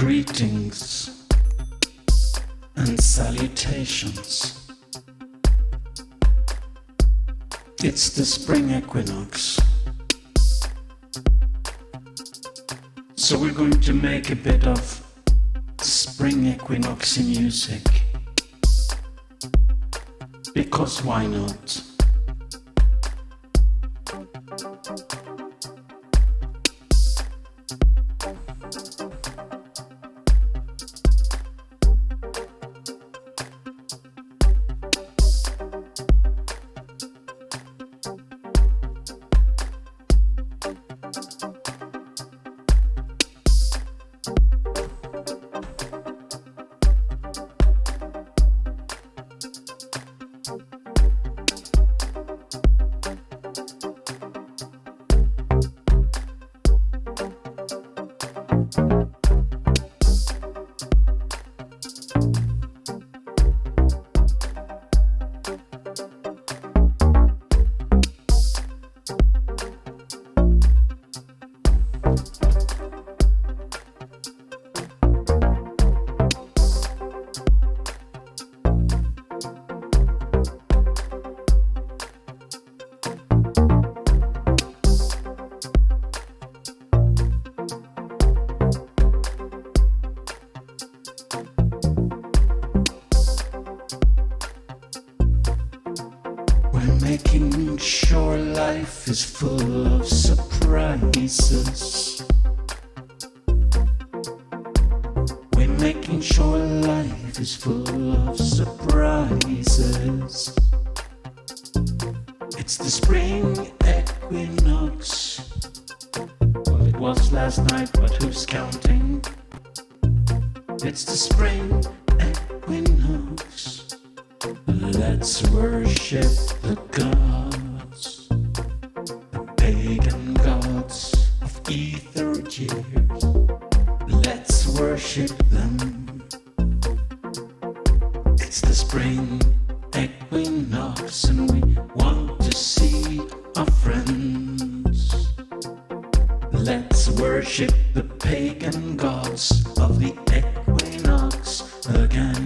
Greetings and salutations. It's the spring equinox. So we're going to make a bit of spring equinox music. Because why not? Making sure life is full of surprises. We're making sure life is full of surprises. It's the spring equinox. Well, it was last night, but who's counting? It's the spring equinox. Let's worship the gods, the pagan gods of ether years. Let's worship them. It's the spring equinox and we want to see our friends. Let's worship the pagan gods of the equinox again.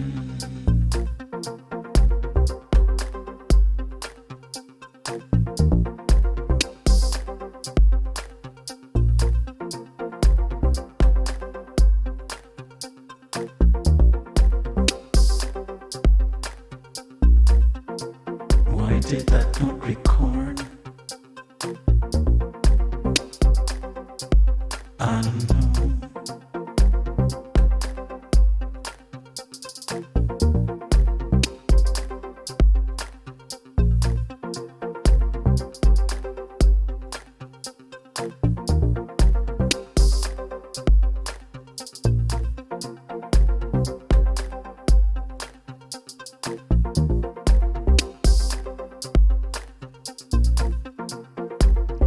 Why did that not record? I don't know.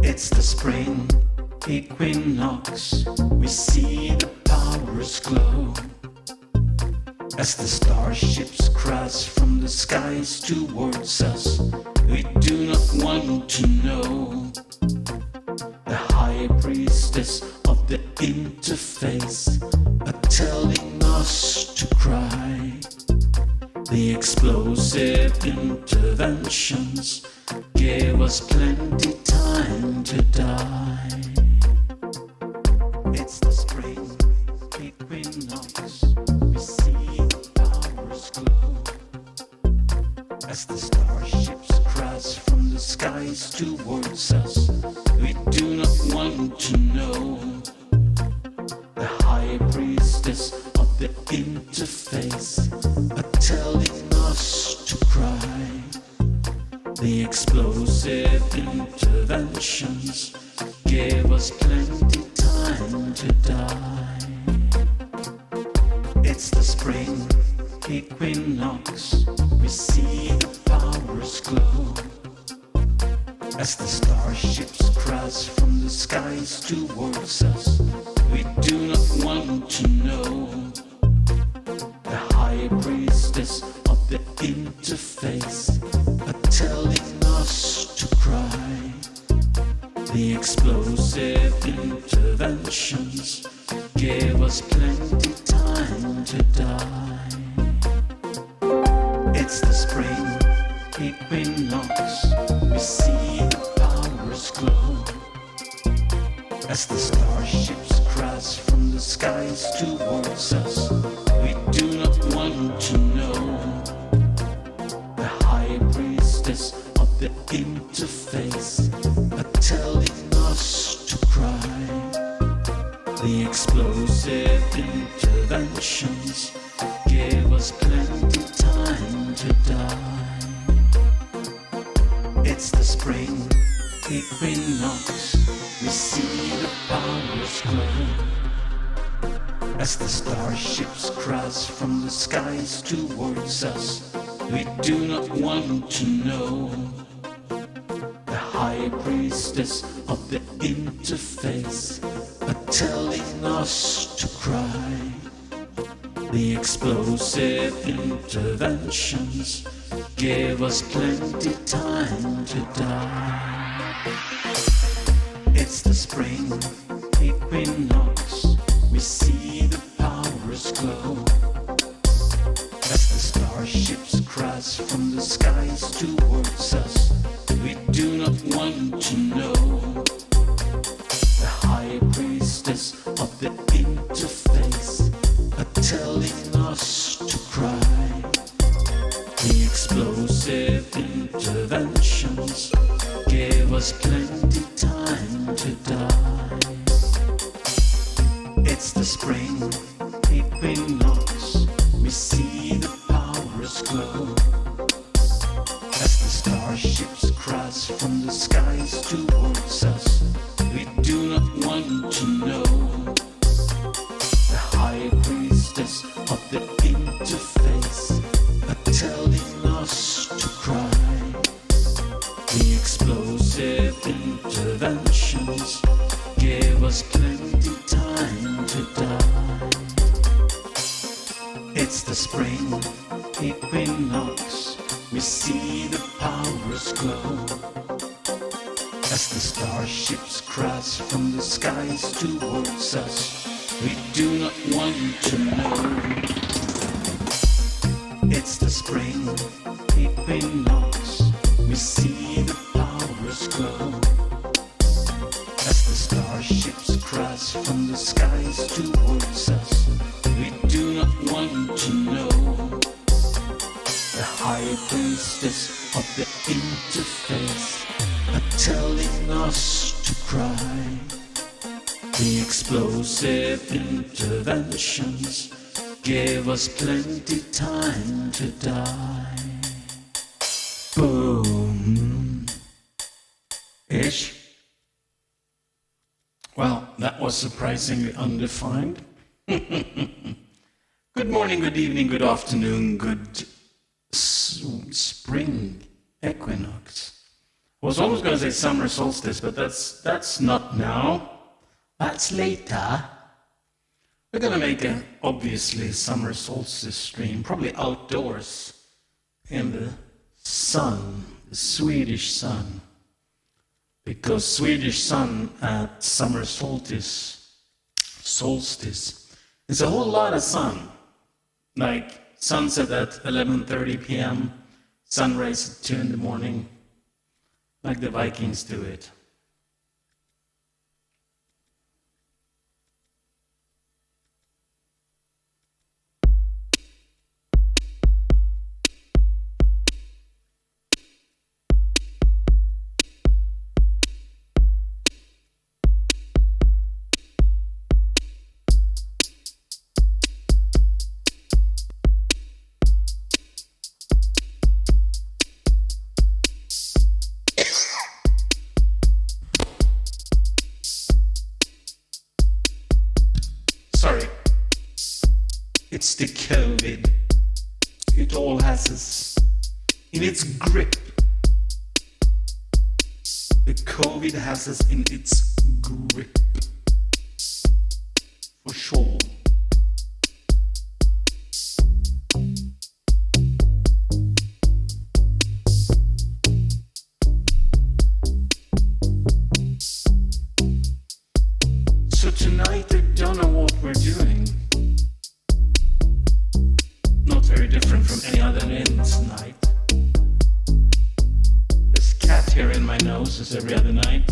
It's the spring equinox. We see the powers glow as the starships crash from the skies towards us. We do not want to know. The high priestess of the interface are telling us to cry. The explosive interventions gave us plenty time to die. It's the spring equinox. We see the powers glow as the starships crash from the skies towards us. We do not want to know. The high priestess of the interface are telling us to cry. The explosive interventions gave us plenty time to die. It's the spring equinox. We see the powers glow as the starships crash from the skies towards us. We do not want to know. The high priestess of the interface are telling us to cry. The explosive interventions gave us plenty time. die. It's the spring equinox. We see the powers glow as the starships crash from the skies towards us. We do not want to know. The high priestess of the interface are telling us to cry. The explosive interventions gave us plenty time to die. It's the spring equinox. We see the powers glow as the starships crash from the skies towards us. We do not want to know. The high priestess of the interface are telling us to cry. The explosive interventions gave us plenty time to die. It's the spring equinox. We see the powers glow as the starships crash from the skies towards us. We do not want to know. The high priestess of the interface are telling us to cry. The explosive interventions gave us plenty time to die. It's the spring equinox. We see the powers glow as the starships crash from the skies towards us. We do not want to know. The high priestess of the interface are telling us to cry. The explosive interventions gave us plenty time to die. It's the spring equinox. We see the powers glow as the starships crash from the skies towards us. We do not want to know. It's the spring equinox. We see the powers glow as the starships crash from the skies towards us. We do not want to know. The high priestess of the interface are telling us to cry. The explosive interventions gave us plenty time to die. Boom. Ish. Well, that was surprisingly undefined. Good morning, good evening, good afternoon, good spring equinox. I was almost going to say summer solstice, but that's not now. That's later. We're going to make an obviously summer solstice stream, probably outdoors in the sun, the Swedish sun. Because Swedish sun at summer solstice is a whole lot of sun. Like sunset at 11:30 p.m., sunrise at 2 in the morning, like the Vikings do it. It's the COVID. It all has us in its grip. The COVID has us in its grip. For sure. So tonight I don't know what we're doing. different from any other in tonight. This cat here in my nose is every other night.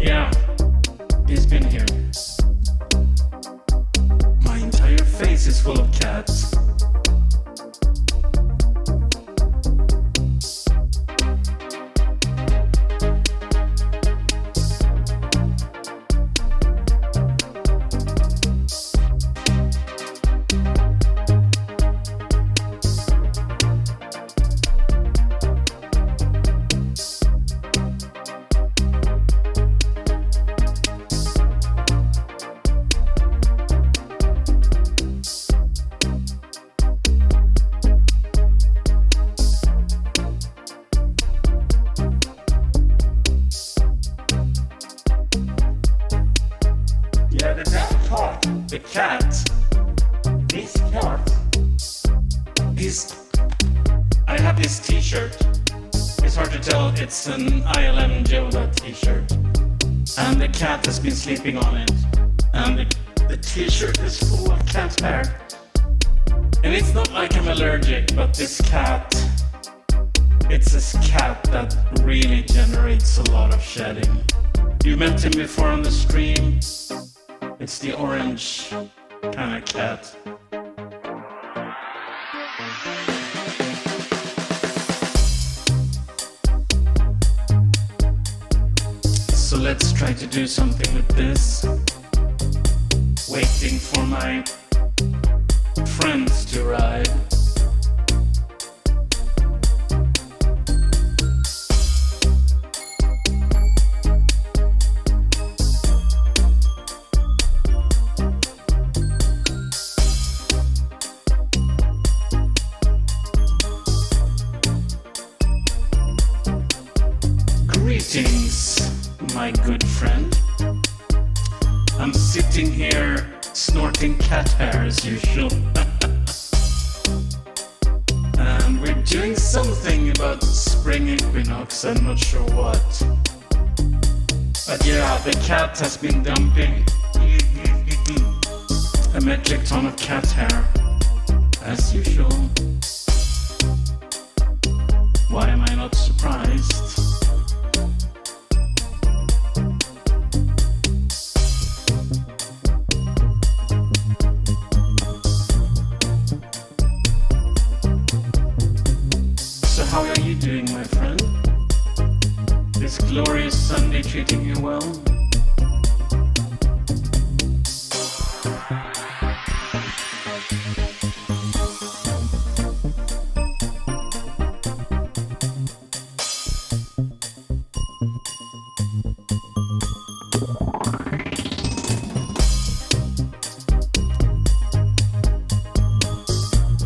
Yeah, he's been here. My entire face is full of cats. Yeah, the damn cat. The cat. This cat. I have this t-shirt. It's hard to tell, it's an ILM Yoda t-shirt. And the cat has been sleeping on it. And the t-shirt is full of cat hair. And it's not like I'm allergic, but this cat, it's this cat that really generates a lot of shedding. You met him before on the stream. It's the orange kind of cat. So let's try to do something with this. Waiting for my friends to arrive. Greetings, my good friend. I'm sitting here snorting cat hair as usual. And we're doing something about spring equinox, I'm not sure what. But yeah, the cat has been dumping a metric ton of cat hair, as usual. Why am I not surprised? How are you doing, my friend? This glorious Sunday treating you well?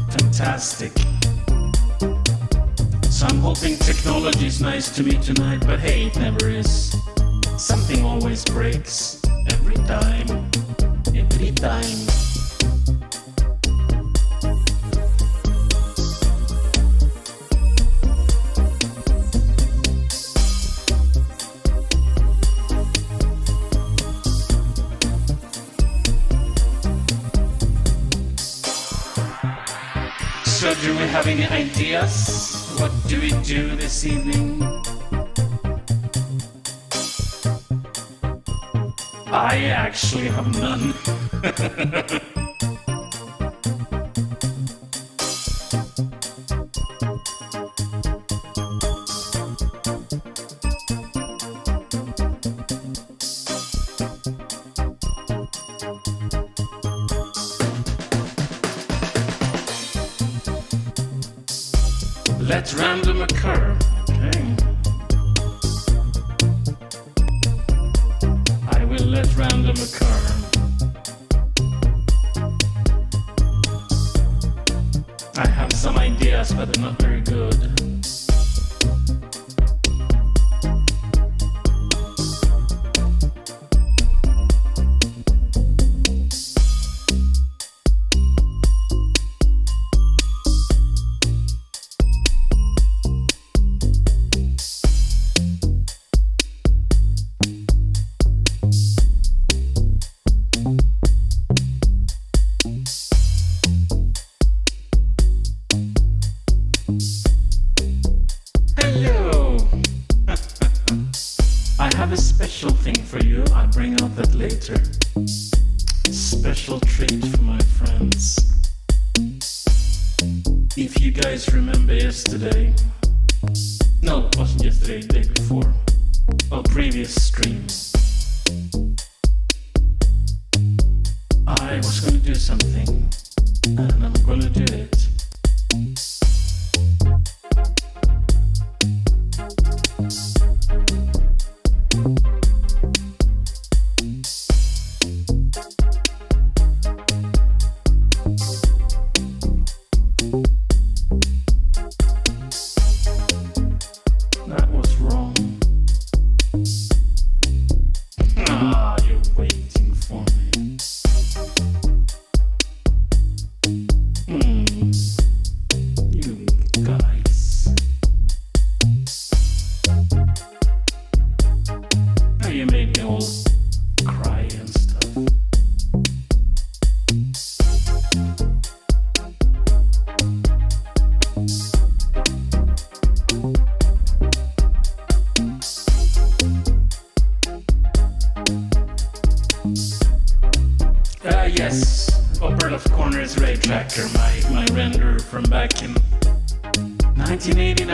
Fantastic. So I'm hoping technology is nice to me tonight, but hey, it never is. Something always breaks. Every time. Every time. So do we have any ideas? What do we do this evening? I actually have none. Let random occur. Okay. I will let random occur. I have some ideas, but they're not very good. a special thing for you. I'll bring out that later. Special treat for my friends. If you guys remember yesterday, no, it wasn't yesterday, the day before, well, previous stream, I was going to do something, and I'm going to do it. That was wrong. Ah, you're waiting for me. You guys. Now you made me all cry and stuff. Yes, upper left corner is Ray Tracker, my renderer from back in 1989,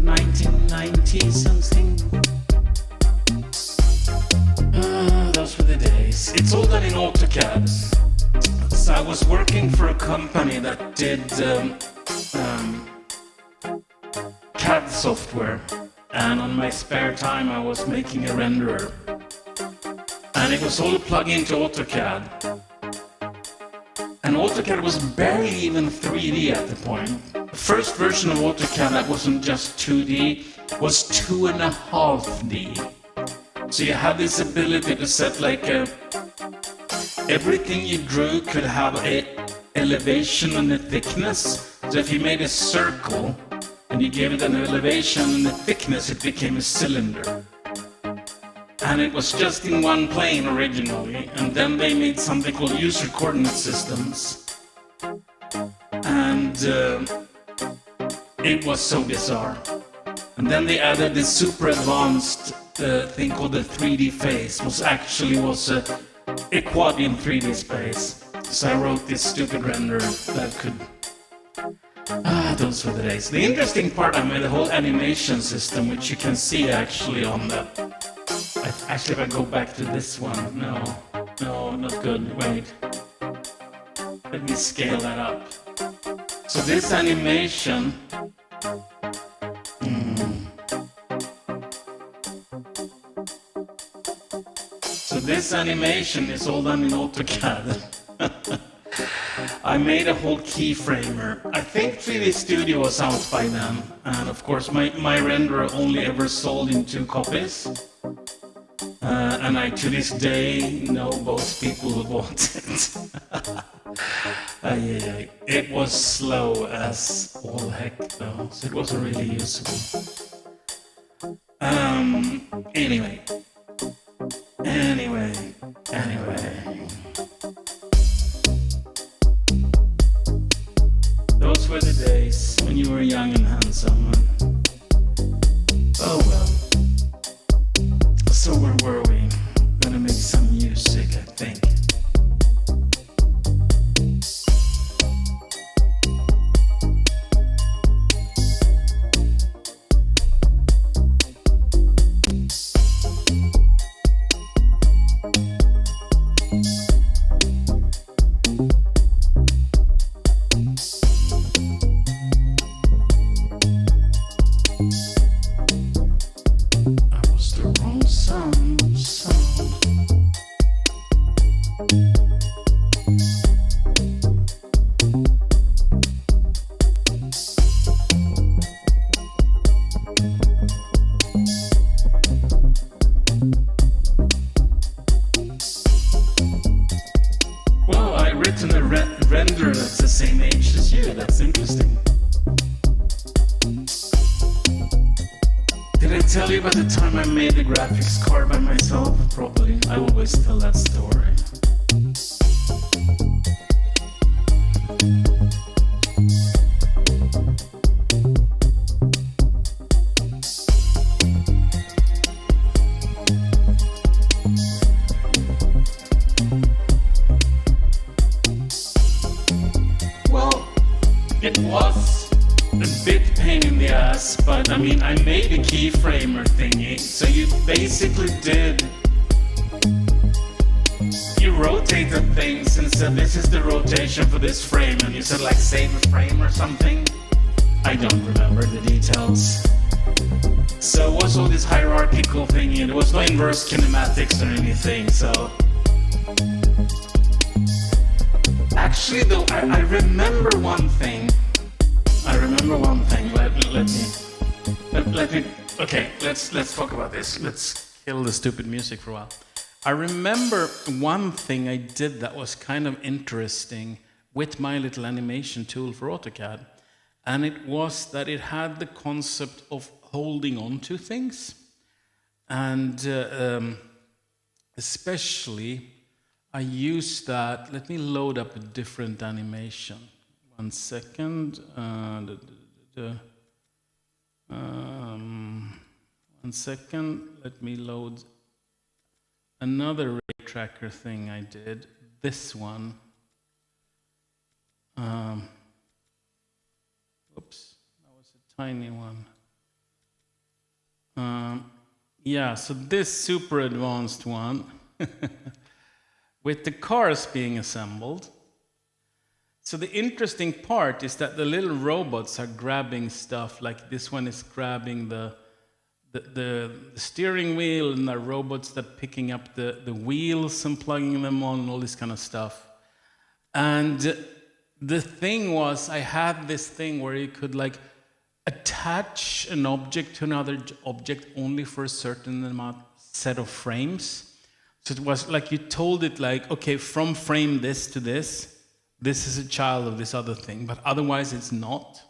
1990 something. Those were the days. It's all done in AutoCAD. So I was working for a company that did CAD software, and on my spare time I was making a renderer. And it was all plugged into AutoCAD. And AutoCAD was barely even 3D at the point. The first version of AutoCAD that wasn't just 2D was 2.5D. So you had this ability to set like everything you drew could have a elevation and a thickness. So if you made a circle and you gave it an elevation and a thickness, it became a cylinder. And it was just in one plane originally, and then they made something called user coordinate systems, and it was so bizarre. And then they added this super advanced thing called the 3D face, was a quad in 3D space. So I wrote this stupid renderer that could. Those were the days. The interesting part, I made a whole animation system, which you can see actually on the. Actually, if I go back to this one, no, not good, wait. Let me scale that up. So this animation, so this animation is all done in AutoCAD. I made a whole keyframer. I think 3D Studio was out by then, and of course my renderer only ever sold in 2 copies. And I, to this day, know both people who bought it. It was slow as all heck, though, so it wasn't really useful. Anyway. Those were the days when you were young and handsome. Oh well. So where were we? Gonna make some music, I think. Render that's the same age as you. That's interesting. Did I tell you about the time I made the graphics card by myself? Probably. I always tell that story. guess, but I mean, I made a keyframer thingy, so you basically did. You rotated things and said, this is the rotation for this frame, and you said, like, save a frame or something. I don't remember the details. So it was all this hierarchical thingy, and there was no inverse kinematics or anything, so. Actually, though, I remember one thing. Let me. Okay, let's talk about this. Let's kill the stupid music for a while. I remember one thing I did that was kind of interesting with my little animation tool for AutoCAD, and it was that it had the concept of holding on to things, and especially I used that. Let me load up a different animation. 1 second. 1 second. Let me load another ray tracker thing I did. This one. Oops, that was a tiny one. Yeah, so this super advanced one with the cars being assembled. So the interesting part is that the little robots are grabbing stuff, like this one is grabbing the steering wheel, and the robots that picking up the wheels and plugging them on and all this kind of stuff. And the thing was, I had this thing where you could like attach an object to another object only for a certain set of frames. So it was like you told it like, okay, from frame this to this is a child of this other thing, but otherwise it's not.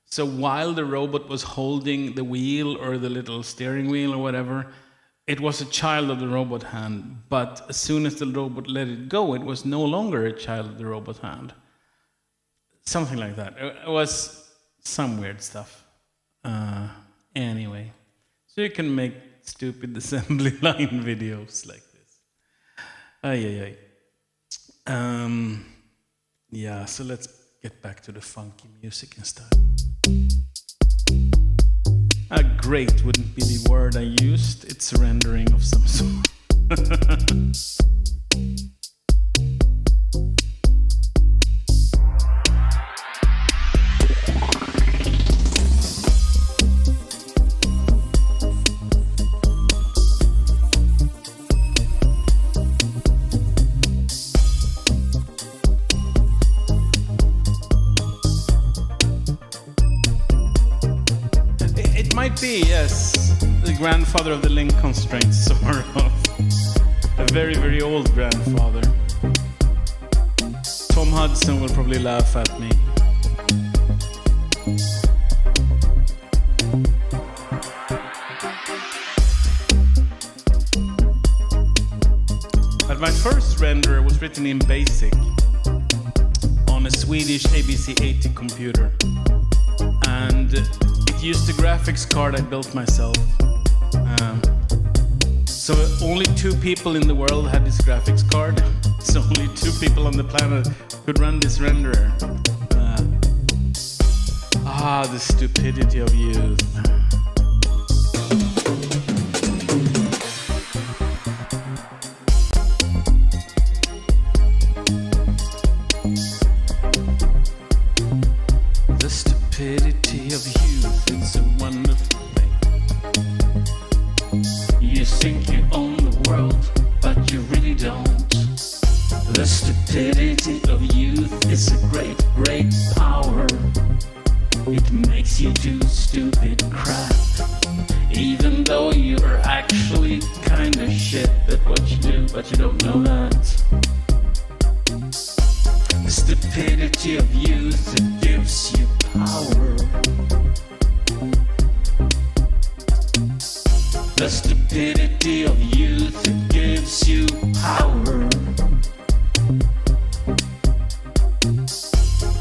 So while the robot was holding the wheel or the little steering wheel or whatever, it was a child of the robot hand. But as soon as the robot let it go, it was no longer a child of the robot hand. Something like that. It was some weird stuff. Anyway, so you can make stupid assembly line videos like this. Yeah, so let's get back to the funky music instead. Great wouldn't be the word I used. It's a rendering of some sort. Might be, yes, the grandfather of the link constraints, sort of. A very, very old grandfather. Tom Hudson will probably laugh at me. But my first renderer was written in BASIC on a Swedish ABC80 computer. And it used the graphics card I built myself. So only 2 people in the world had this graphics card. So only 2 people on the planet could run this renderer. The stupidity of youth. The stupidity of youth, it's a wonderful thing. You think you own the world, but you really don't. The stupidity of youth is a great, great power. It makes you do stupid crap, even though you are actually kind of shit at what you do, but you don't know that. The stupidity of youth, it gives you power. The stupidity of youth, it gives you power.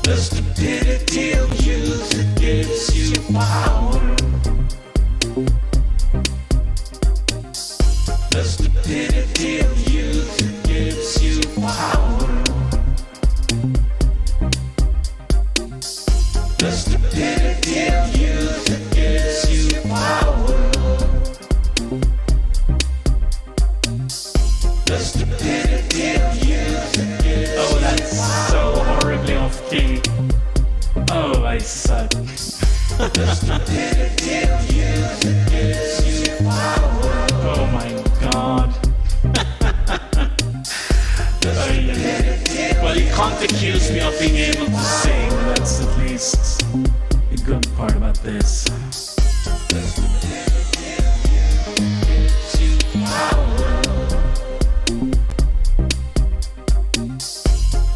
The stupidity of youth, it gives you power. The stupidity of youth, it gives you power. The stupidity of youth, it gives accuse me of being able to sing. That's at least a good part about this.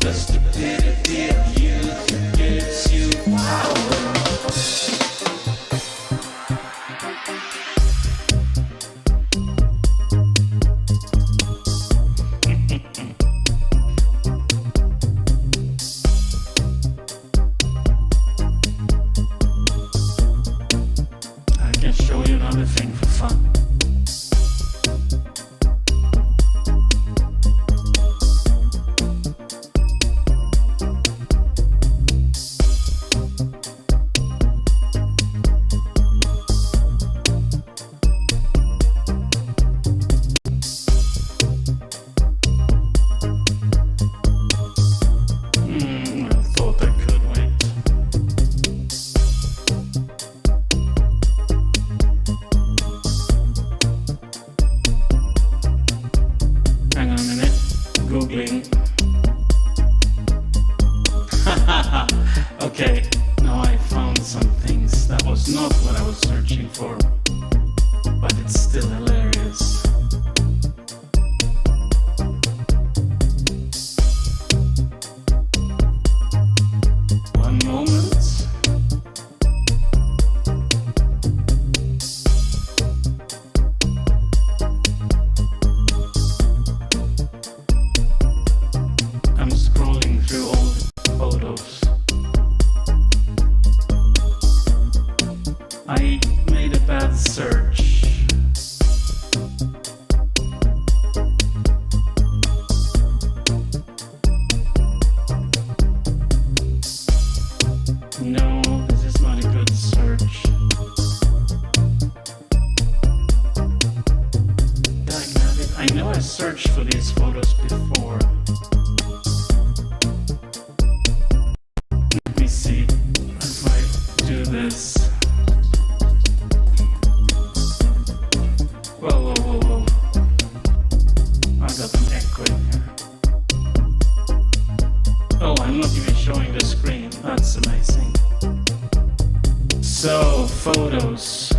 The stupidity of youth gives you power. Show you another thing for fun. I thought I could wait. Googling. Okay, now I found some things. That was not what I was searching for, but it's still hilarious. One moment. Scrolling through all the photos. I made a bad search. No, this is not a good search. I know I searched for these photos before. Let me see if I do this. Whoa, whoa, whoa, whoa. I got an echo in here. Oh, I'm not even showing the screen. That's amazing. So, photos.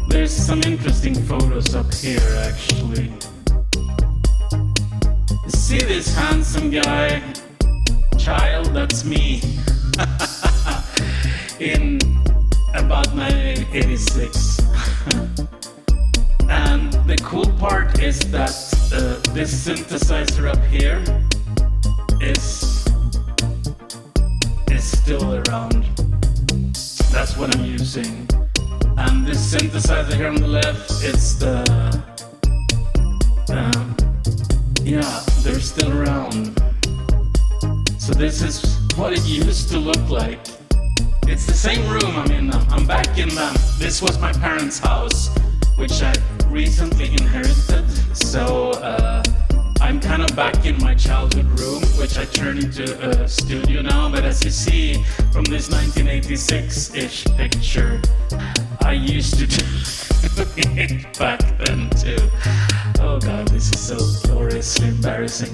There's some interesting photos up here, actually. See this handsome guy? Child, that's me. In about 1986. And the cool part is that this synthesizer up here is still around. That's what I'm using. And this synthesizer here on the left, it's yeah, they're still around. So this is what it used to look like. It's the same room I'm in now. I'm back in this was my parents' house, which I recently inherited. So I'm kind of back in my childhood room, which I turned into a studio now. But as you see from this 1986-ish picture, I used to do it back then too. Oh god, this is so gloriously embarrassing.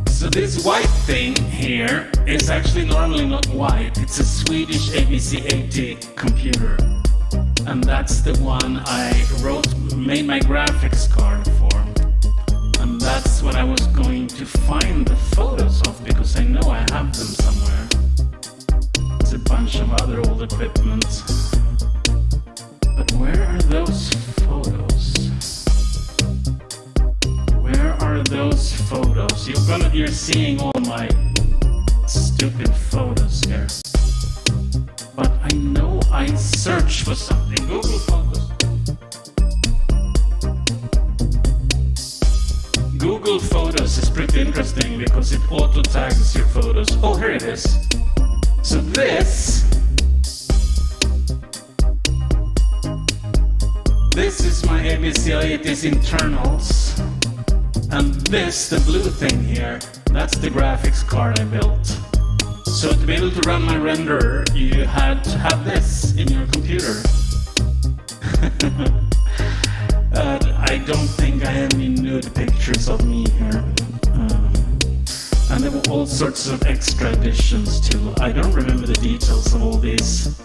So this white thing here is actually normally not white. It's a Swedish ABC-80 computer. And that's the one I made my graphics card for. And that's what I was going to find the photos of, because I know I have them somewhere. There's a bunch of other old equipment. But where are those photos? Where are those photos? You're seeing all my stupid photos here. But I know I searched for something. Google Photos. Google Photos is pretty interesting because it auto tags your photos. Oh, here it is. So this is my ABC-80's internals. And this, the blue thing here, that's the graphics card I built. So to be able to run my renderer, you had to have this in your computer. I don't think I sorts of extra additions too. I don't remember the details of all these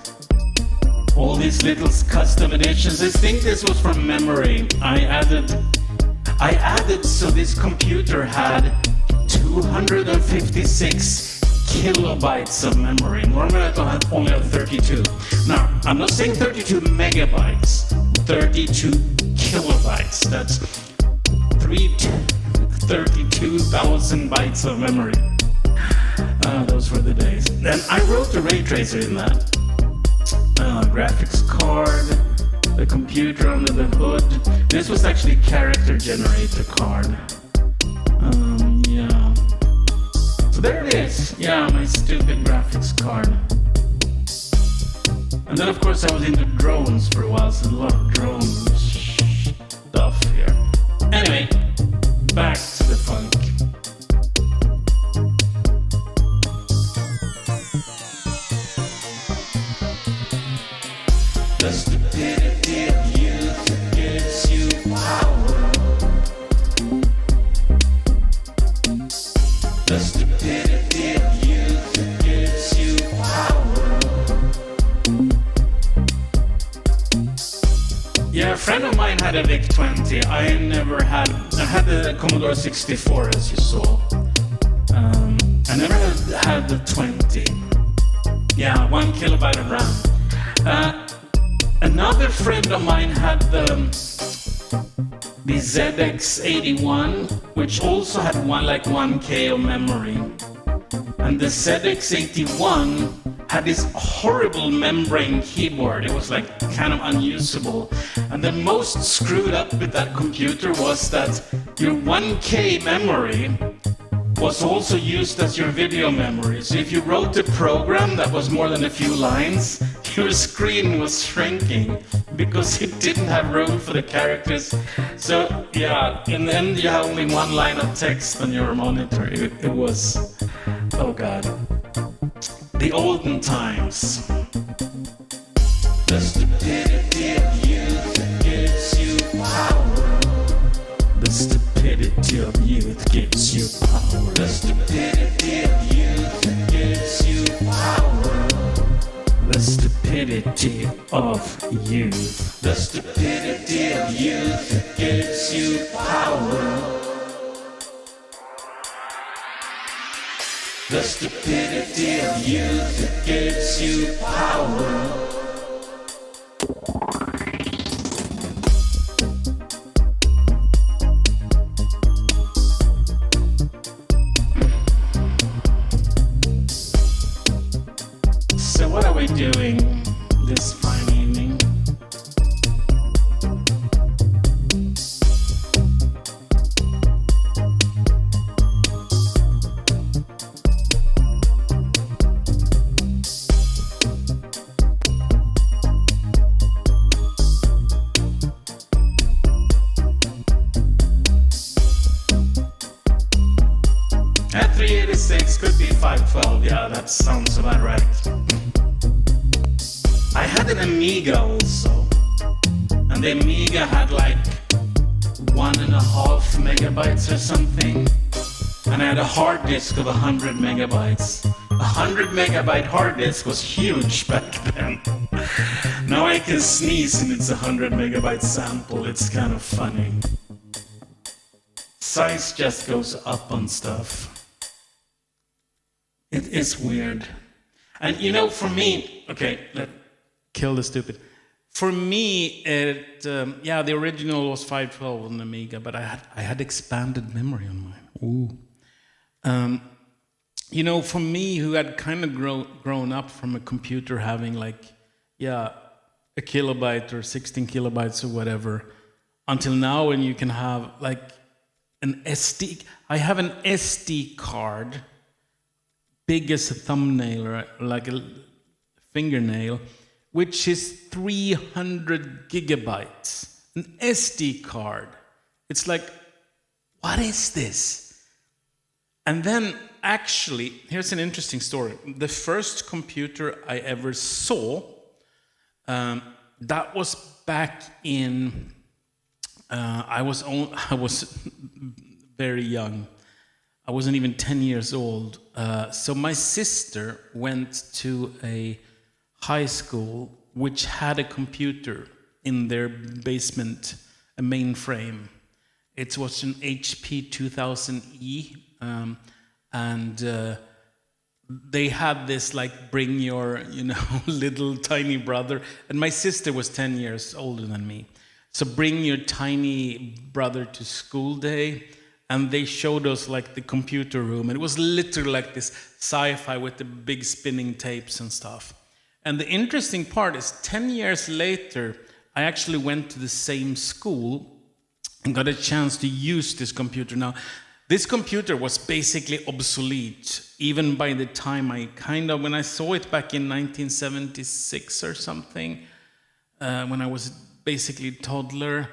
little custom additions. I think this was from memory. I added so this computer had 256 kilobytes of memory. Normally I only have 32. Now, I'm not saying 32 megabytes, 32 kilobytes. That's 32,000 bytes of memory. Those were the days. Then I wrote the ray tracer in that. Graphics card, the computer under the hood. This was actually character generator card. Yeah. So there it is. Yeah, my stupid graphics card. And then of course I was into drones for a while, so a lot of drone stuff here. Anyway, back to the funk. The stupidity of youth gives you power. The stupidity of youth gives you power. Yeah, a friend of mine had a VIC-20. I had the Commodore 64, as you saw. I never had the 20. Yeah, 1 kilobyte of RAM. Another friend of mine had the ZX81, which also had 1K of memory. And the ZX81 had this horrible membrane keyboard. It was like kind of unusable. And the most screwed up with that computer was that your 1K memory was also used as your video memory. So if you wrote a program that was more than a few lines, your screen was shrinking because it didn't have room for the characters. So yeah, in the end you have only one line of text on your monitor. It was, oh god, the olden times. The stupidity of youth gives you power. The stupidity of youth gives you power. The stupidity of youth gives you power. The stupidity of youth. The stupidity of youth gives you power. The stupidity of youth gives you power. So what are we doing this fine evening? At 386 could be 512, yeah, that sounds about right. I had an Amiga also, and the Amiga had like 1.5 megabytes or something, and I had a hard disk of 100 megabytes. 100 megabyte hard disk was huge back then. Now I can sneeze and it's 100 megabyte sample. It's kind of funny. Size just goes up on stuff. It is weird. And you know, for me, okay, kill the stupid. For me, the original was 512 on the Amiga, but I had expanded memory on mine. Ooh. You know, for me, who had kind of grown up from a computer having a kilobyte or 16 kilobytes or whatever, until now when you can have like an SD. I have an SD card, big as a thumbnail or like a fingernail, which is 300 gigabytes. An SD card. It's like, what is this? And then, actually, here's an interesting story. The first computer I ever saw, that was back in, I was very young. I wasn't even 10 years old. So my sister went to a high school which had a computer in their basement, a mainframe. It was an HP 2000E, and they had this like bring your, little tiny brother, and my sister was 10 years older than me. So bring your tiny brother to school day, and they showed us like the computer room, and it was literally like this sci-fi with the big spinning tapes and stuff. And the interesting part is 10 years later, I actually went to the same school and got a chance to use this computer. Now, this computer was basically obsolete, even by the time when I saw it back in 1976 or something, when I was basically a toddler.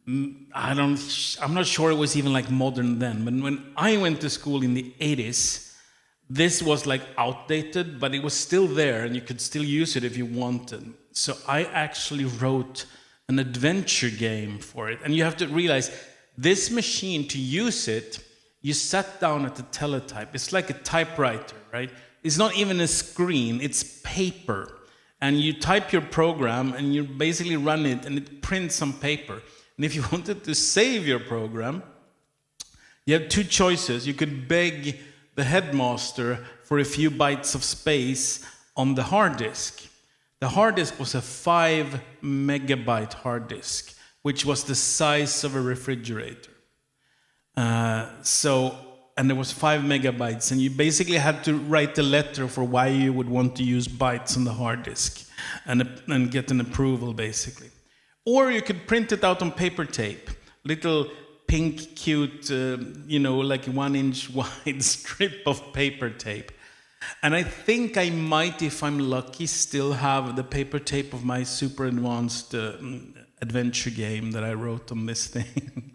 I'm not sure it was even like modern then, but when I went to school in the 80s, this was like outdated, but it was still there and you could still use it if you wanted. So I actually wrote an adventure game for it. And you have to realize, this machine, to use it, you sat down at the teletype. It's like a typewriter, right? It's not even a screen, it's paper. And you type your program and you basically run it and it prints on paper. And if you wanted to save your program, you have two choices. You could beg the headmaster for a few bytes of space on the hard disk. The hard disk was a 5 megabyte hard disk, which was the size of a refrigerator. And there was 5 megabytes, and you basically had to write a letter for why you would want to use bytes on the hard disk and get an approval, basically. Or you could print it out on paper tape, little pink, cute, like 1-inch wide strip of paper tape. And I think I might, if I'm lucky, still have the paper tape of my super advanced adventure game that I wrote on this thing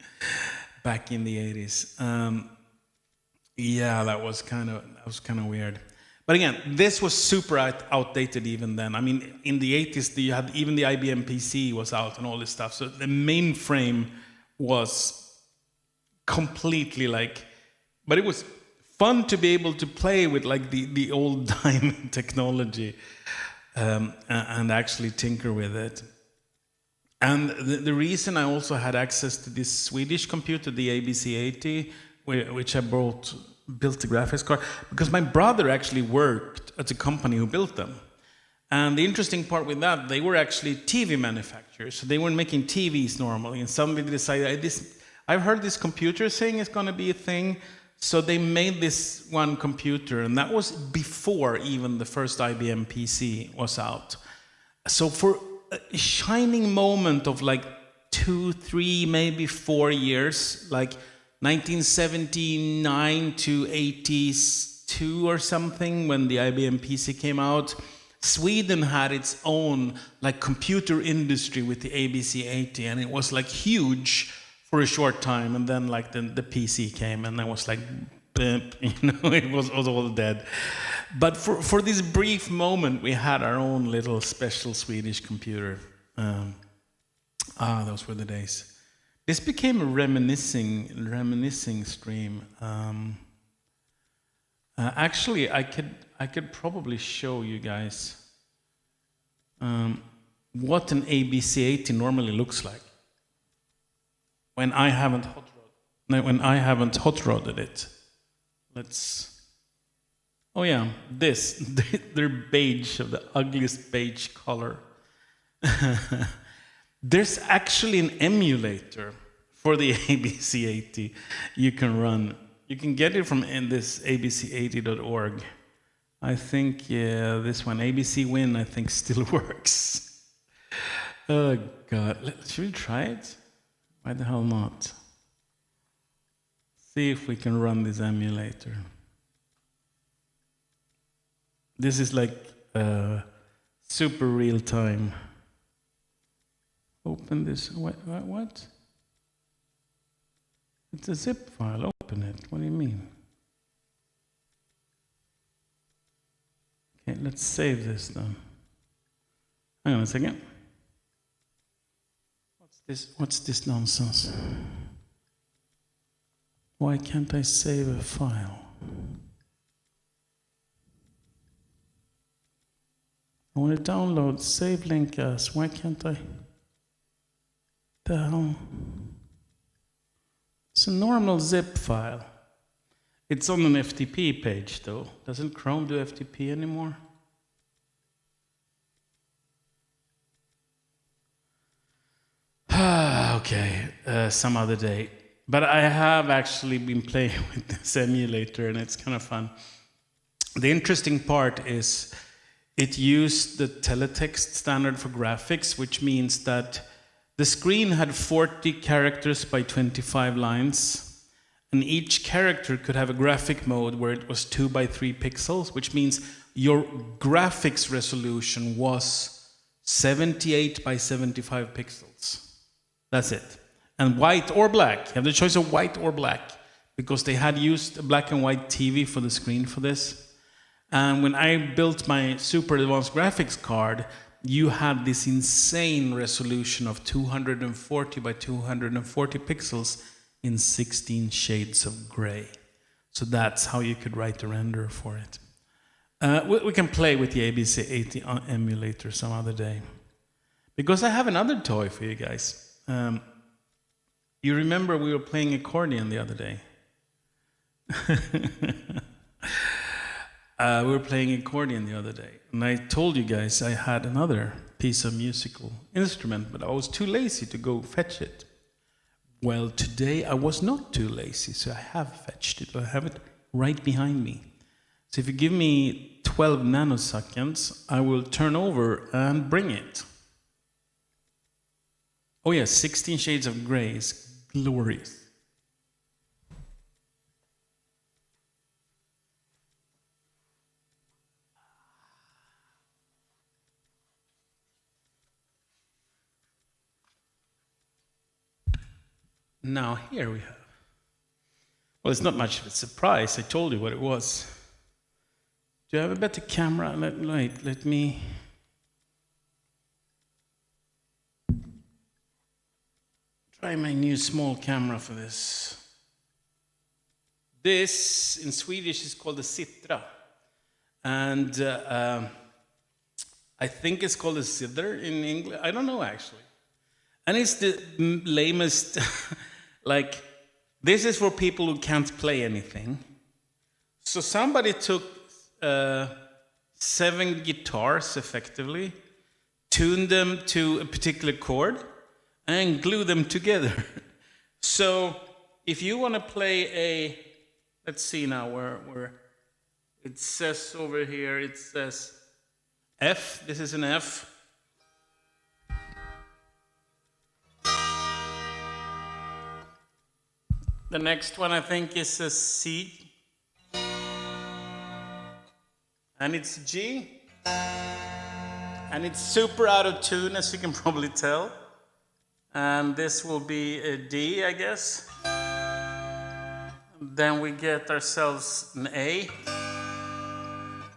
back in the 80s. Yeah, that was kind of weird. But again, this was super outdated even then. I mean, in the 80s, you had even the IBM PC was out and all this stuff. So the mainframe was completely but it was fun to be able to play with like the old time technology and actually tinker with it. And the reason I also had access to this Swedish computer, the ABC-80, which I built the graphics card, because my brother actually worked at a company who built them. And the interesting part with that, they were actually TV manufacturers. So they weren't making TVs normally. And suddenly they decided, I've heard this computer thing is going to be a thing. So they made this one computer, and that was before even the first IBM PC was out. So for a shining moment of like 2, 3, maybe 4 years, like 1979 to 82 or something, when the IBM PC came out, Sweden had its own like computer industry with the ABC-80, and it was like huge for a short time, and then like the PC came, and I was like, it was all dead. But for this brief moment, we had our own little special Swedish computer. Those were the days. This became a reminiscing stream. Actually, I could probably show you guys what an ABC-80 normally looks like when I haven't hot rodded it. Oh yeah, they're beige, of the ugliest beige color. There's actually an emulator for the ABC-80 you can run. You can get it from this abc80.org. I think this one, ABC Win, I think still works. Oh God, should we try it? Why the hell not? See if we can run this emulator. This is like super real time. Open this. What? It's a zip file. Open it. What do you mean? Okay, let's save this then. Hang on a second. What's this nonsense? Why can't I save a file? I want to download, save link as, why can't I? The hell? It's a normal zip file. It's on an FTP page though. Doesn't Chrome do FTP anymore? Okay, some other day. But I have actually been playing with this emulator and it's kind of fun. The interesting part is it used the teletext standard for graphics, which means that the screen had 40 characters by 25 lines, and each character could have a graphic mode where it was 2 by 3 pixels, which means your graphics resolution was 78 by 75 pixels. That's it. And white or black. You have the choice of white or black, because they had used a black and white TV for the screen for this. And when I built my super advanced graphics card, you had this insane resolution of 240 by 240 pixels in 16 shades of gray. So that's how you could write a render for it. We can play with the ABC80 emulator some other day. Because I have another toy for you guys. You remember we were playing accordion the other day? We were playing accordion the other day, and I told you guys I had another piece of musical instrument, but I was too lazy to go fetch it. Well, today I was not too lazy, so I have fetched it. I have it right behind me. So if you give me 12 nanoseconds, I will turn over and bring it. Oh yes, 16 Shades of Grey is glorious. Now here we have. Well, it's not much of a surprise. I told you what it was. Do you have a better camera? Let me. Try my new small camera for this. This in Swedish is called a citra, and I think it's called a zither in English. I don't know actually. And it's the lamest. Like, this is for people who can't play anything. So somebody took 7 guitars, effectively, tuned them to a particular chord, and glued them together. So if you want to play a, let's see now where it says over here, it says F. This is an F. The next one I think is a C, and it's G, and it's super out of tune, as you can probably tell. And this will be a D, I guess. Then we get ourselves an A,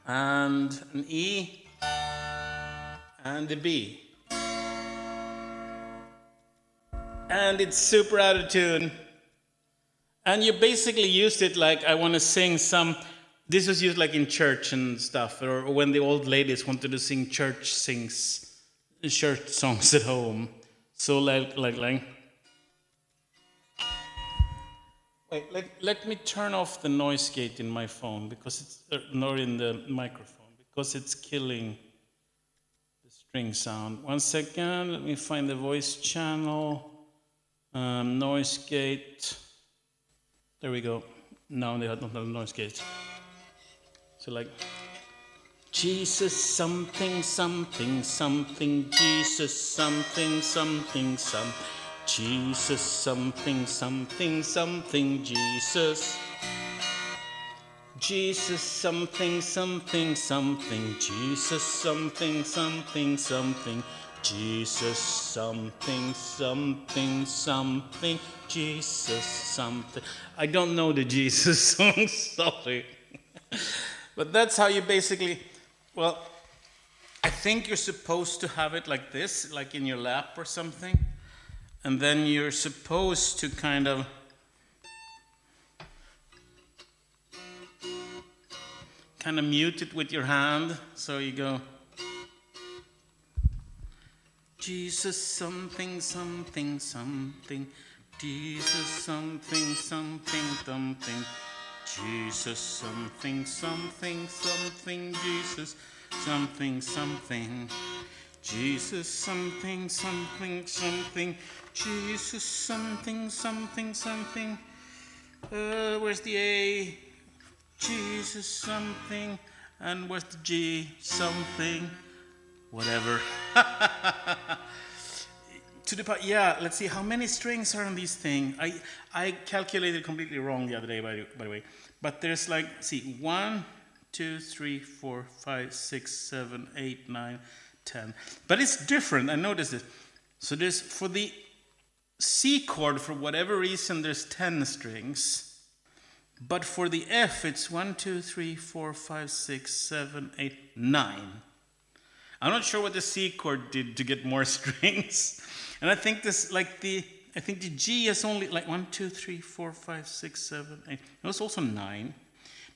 and an E, and a B. And it's super out of tune. And you basically used it like, I want to sing some, this was used like in church and stuff, or when the old ladies wanted to sing church songs at home. So like. Wait, let me turn off the noise gate in my phone, because it's, nor in the microphone, because it's killing the string sound. 1 second, let me find the voice channel, noise gate. There we go. Now they don't have a noise gate. So like, Jesus something, something, something, Jesus something, something, some, Jesus something, something, something, Jesus. Jesus something, something, something, Jesus something, something, something, Jesus something, something, something, Jesus something. I don't know the Jesus song, sorry. But that's how you basically, well, I think you're supposed to have it like this, like in your lap or something. And then you're supposed to kind of kind of mute it with your hand. So you go, Jesus something, something, something. Jesus something, something, something. Jesus something, something, something. Jesus something, something. Jesus something, something, something. Jesus something, something, something. Where's the A? Jesus something. And where's the G? Something. Whatever. To the part, yeah, let's see how many strings are on these things. I calculated completely wrong the other day, by the way. But there's like, see, 1, 2, 3, 4, 5, 6, 7, 8, 9, 10. But it's different, I noticed it. So there's, for the C chord, for whatever reason, there's 10 strings. But for the F, it's 1, 2, 3, 4, 5, 6, 7, 8, 9. I'm not sure what the C chord did to get more strings. And I think this, like the G is only like 1, 2, 3, 4, 5, 6, 7, 8. It was also 9.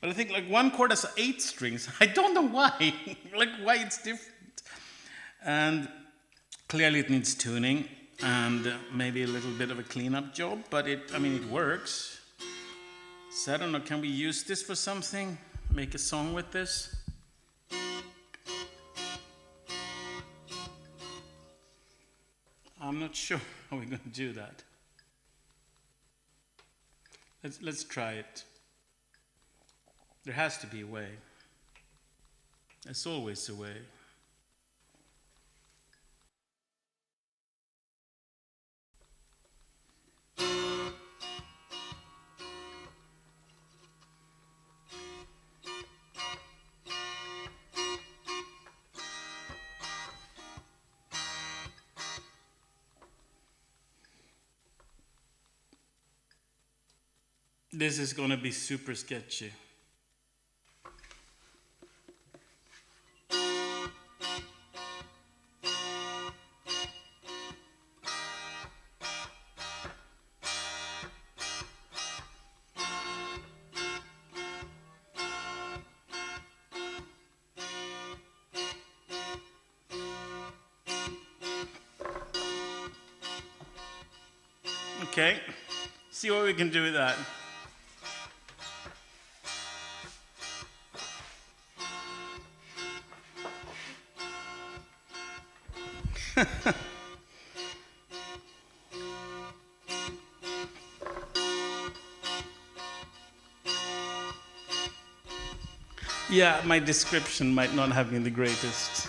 But I think like one chord has 8 strings. I don't know why. Like why it's different. And clearly it needs tuning and maybe a little bit of a cleanup job. But it works. So I don't know, can we use this for something? Make a song with this? I'm not sure how we're going to do that. Let's try it. There has to be a way. There's always a way. This is going to be super sketchy. Okay, see what we can do with that. Yeah, my description might not have been the greatest,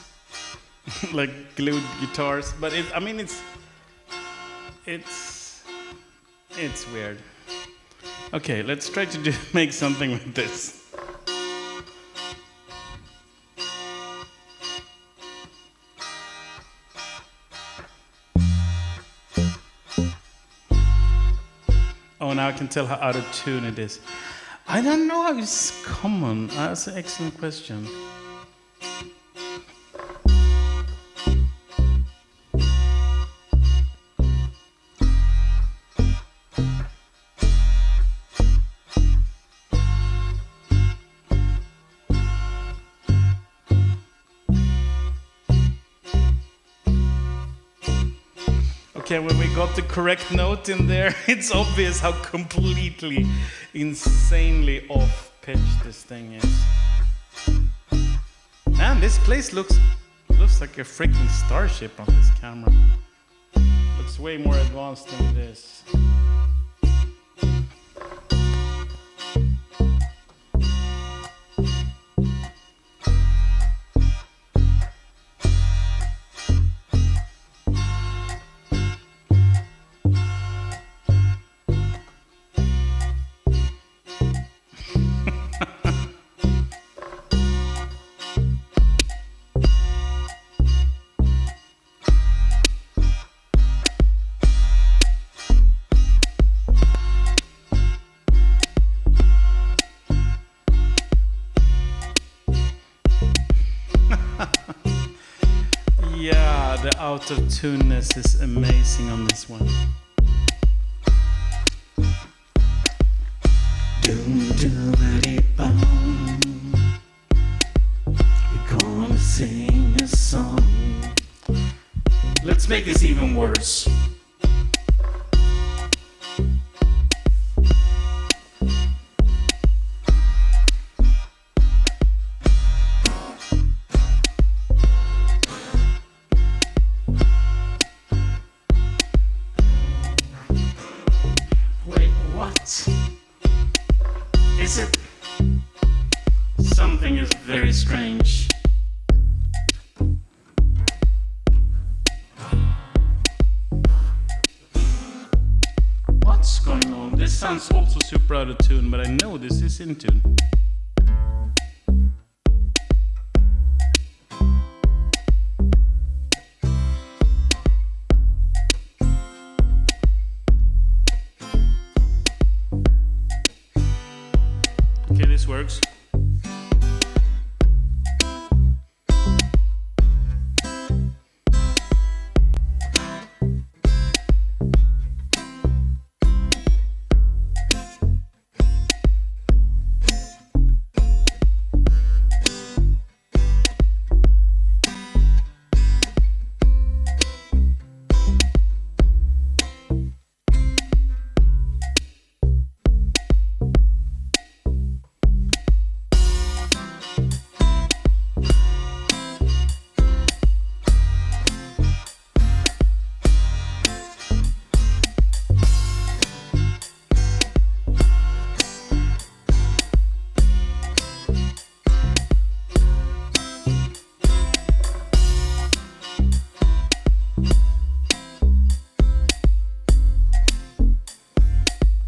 like glued guitars, but it's weird. Okay, let's try to make something with this. Oh, now I can tell how out of tune it is. I don't know how it's common. That's an excellent question. Okay, when we got the correct note in there, it's obvious how completely, insanely off-pitch this thing is. Man, this place looks like a freaking starship on this camera. Looks way more advanced than it is. Yeah, the out of tuneness is amazing on this one. Let's make this even worse. Wait, what? Is it? Something is very strange. What's going on? This sounds also super out of tune, but I know this is in tune. Okay, this works.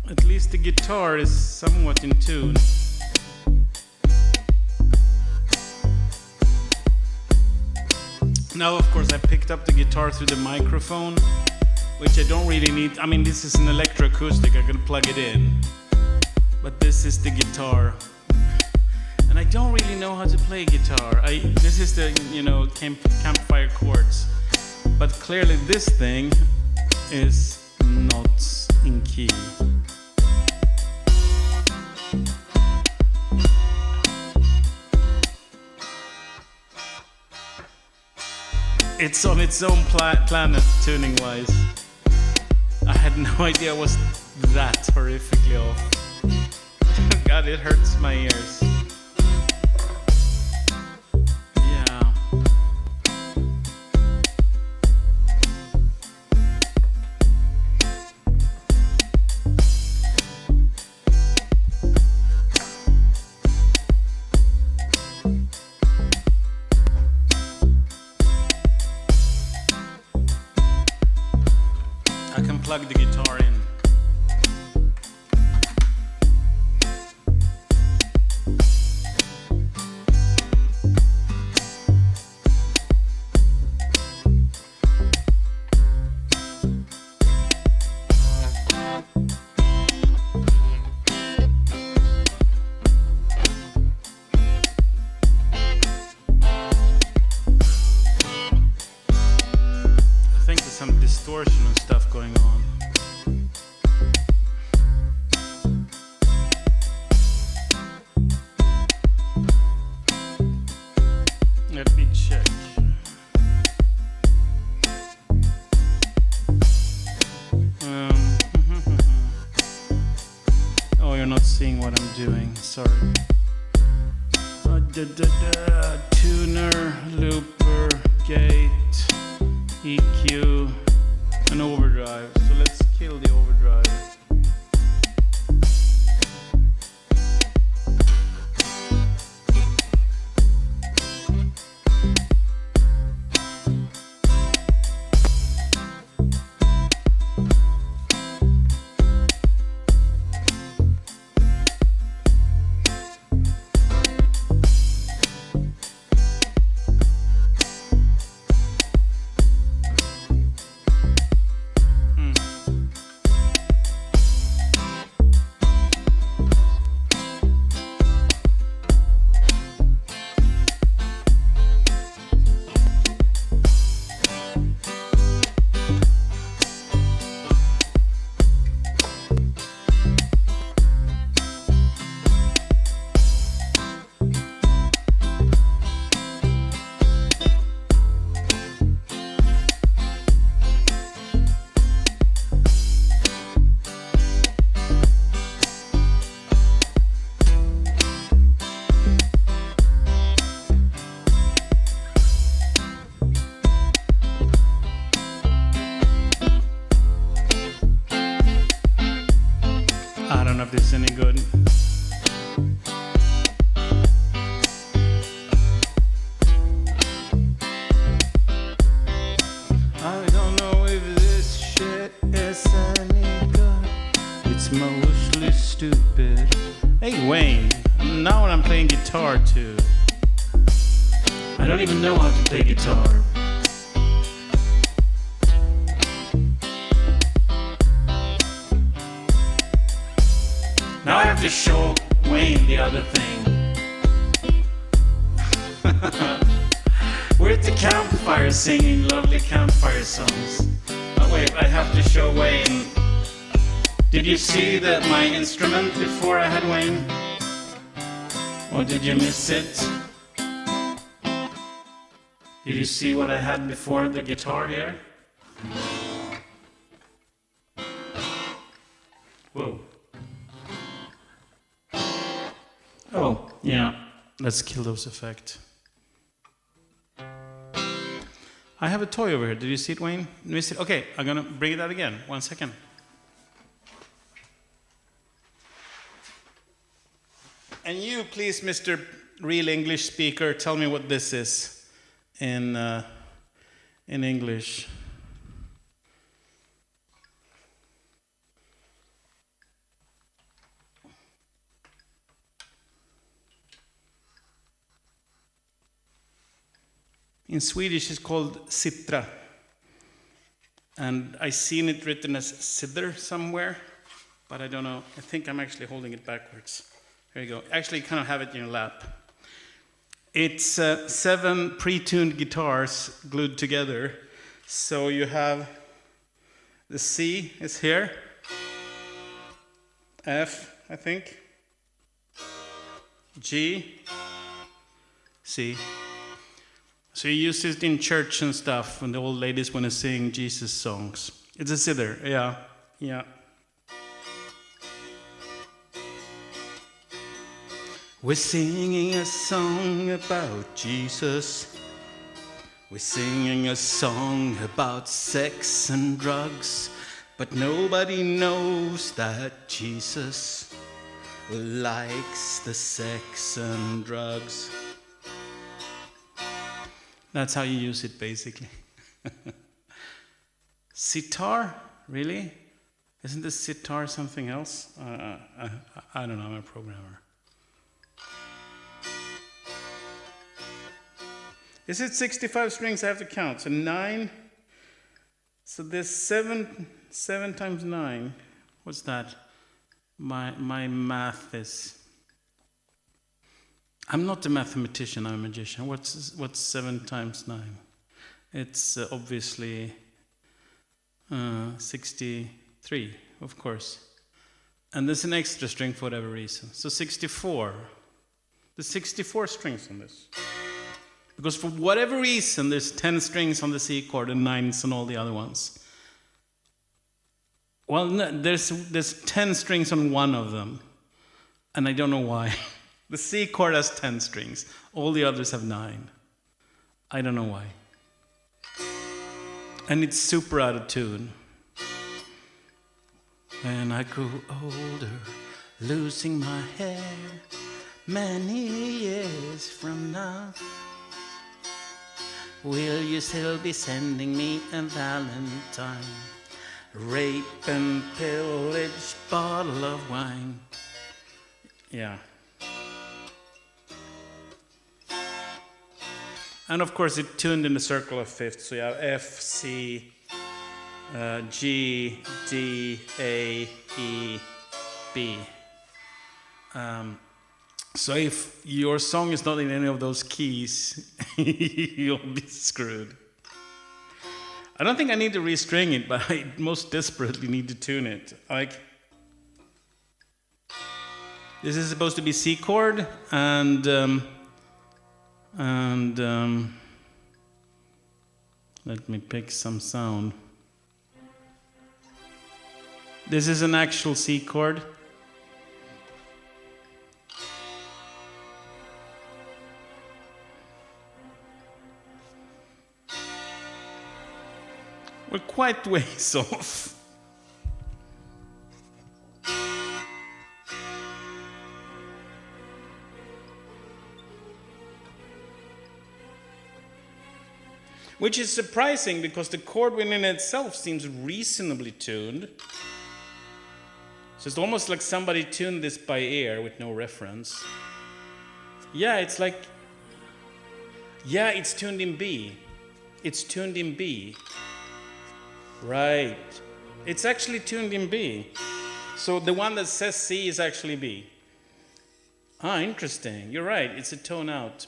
At least the guitar is somewhat in tune. Now, of course, I picked up the guitar through the microphone, which I don't really need. I mean, this is an electroacoustic, I can plug it in. But this is the guitar. And I don't really know how to play guitar. This is the, campfire chords. But clearly this thing is not in key. It's on its own planet, tuning-wise. I had no idea it was that horrifically off. God, it hurts my ears. Yeah. I can plug the guitar in. I think there's some distortion and stuff going on. Let me check. Oh, you're not seeing what I'm doing. Sorry. Tuner, looper, gate, EQ, and overdrive. So let's kill the overdrive. know if this is any good. I don't know if this shit is any good. It's mostly stupid. Hey Wayne, now I'm playing guitar too. I don't even know how to play guitar. Now I have to show Wayne the other thing. We're at the campfire singing lovely campfire songs. Oh wait, I have to show Wayne. Did you see my instrument before I had Wayne? Or did you miss it? Did you see what I had before the guitar here? Whoa. Oh, yeah. Let's kill those effects. I have a toy over here. Did you see it, Wayne? Miss it? Okay, I'm gonna bring it out again. 1 second. And you, please, Mr. Real English speaker, tell me what this is in English. In Swedish, it's called citra. And I've seen it written as sidder somewhere, but I don't know. I think I'm actually holding it backwards. There you go. Actually, you kind of have it in your lap. It's 7 pre-tuned guitars glued together. So you have the C is here, F, I think, G, C. So you use it in church and stuff when the old ladies want to sing Jesus songs. It's a zither, yeah. We're singing a song about Jesus. We're singing a song about sex and drugs. But nobody knows that Jesus likes the sex and drugs. That's how you use it, basically. Sitar? Really? Isn't the sitar something else? I don't know, I'm a programmer. Is it 65 strings I have to count? So 9. So there's 7 times 9. What's that? My math is... I'm not a mathematician, I'm a magician. What's 7 times 9? It's obviously 63, of course. And there's an extra string for whatever reason. So 64. There's 64 strings on this. Because for whatever reason, there's 10 strings on the C chord and 9s on all the other ones. Well, no, there's 10 strings on one of them. And I don't know why. The C chord has 10 strings. All the others have 9. I don't know why. And it's super out of tune. When I grew older, losing my hair, many years from now, will you still be sending me a valentine? Rape and pillage, bottle of wine. Yeah. And of course it tuned in the circle of fifths. So you have F, C, G, D, A, E, B. So if your song is not in any of those keys, you'll be screwed. I don't think I need to restring it, but I most desperately need to tune it. Like, this is supposed to be C chord, and let me pick some sound. This is an actual C chord. We're quite ways off. Which is surprising because the chord within itself seems reasonably tuned. So it's almost like somebody tuned this by ear with no reference. Yeah, it's like... Yeah, it's tuned in B. It's tuned in B. Right. It's actually tuned in B. So the one that says C is actually B. Ah, interesting. You're right. It's a tone out.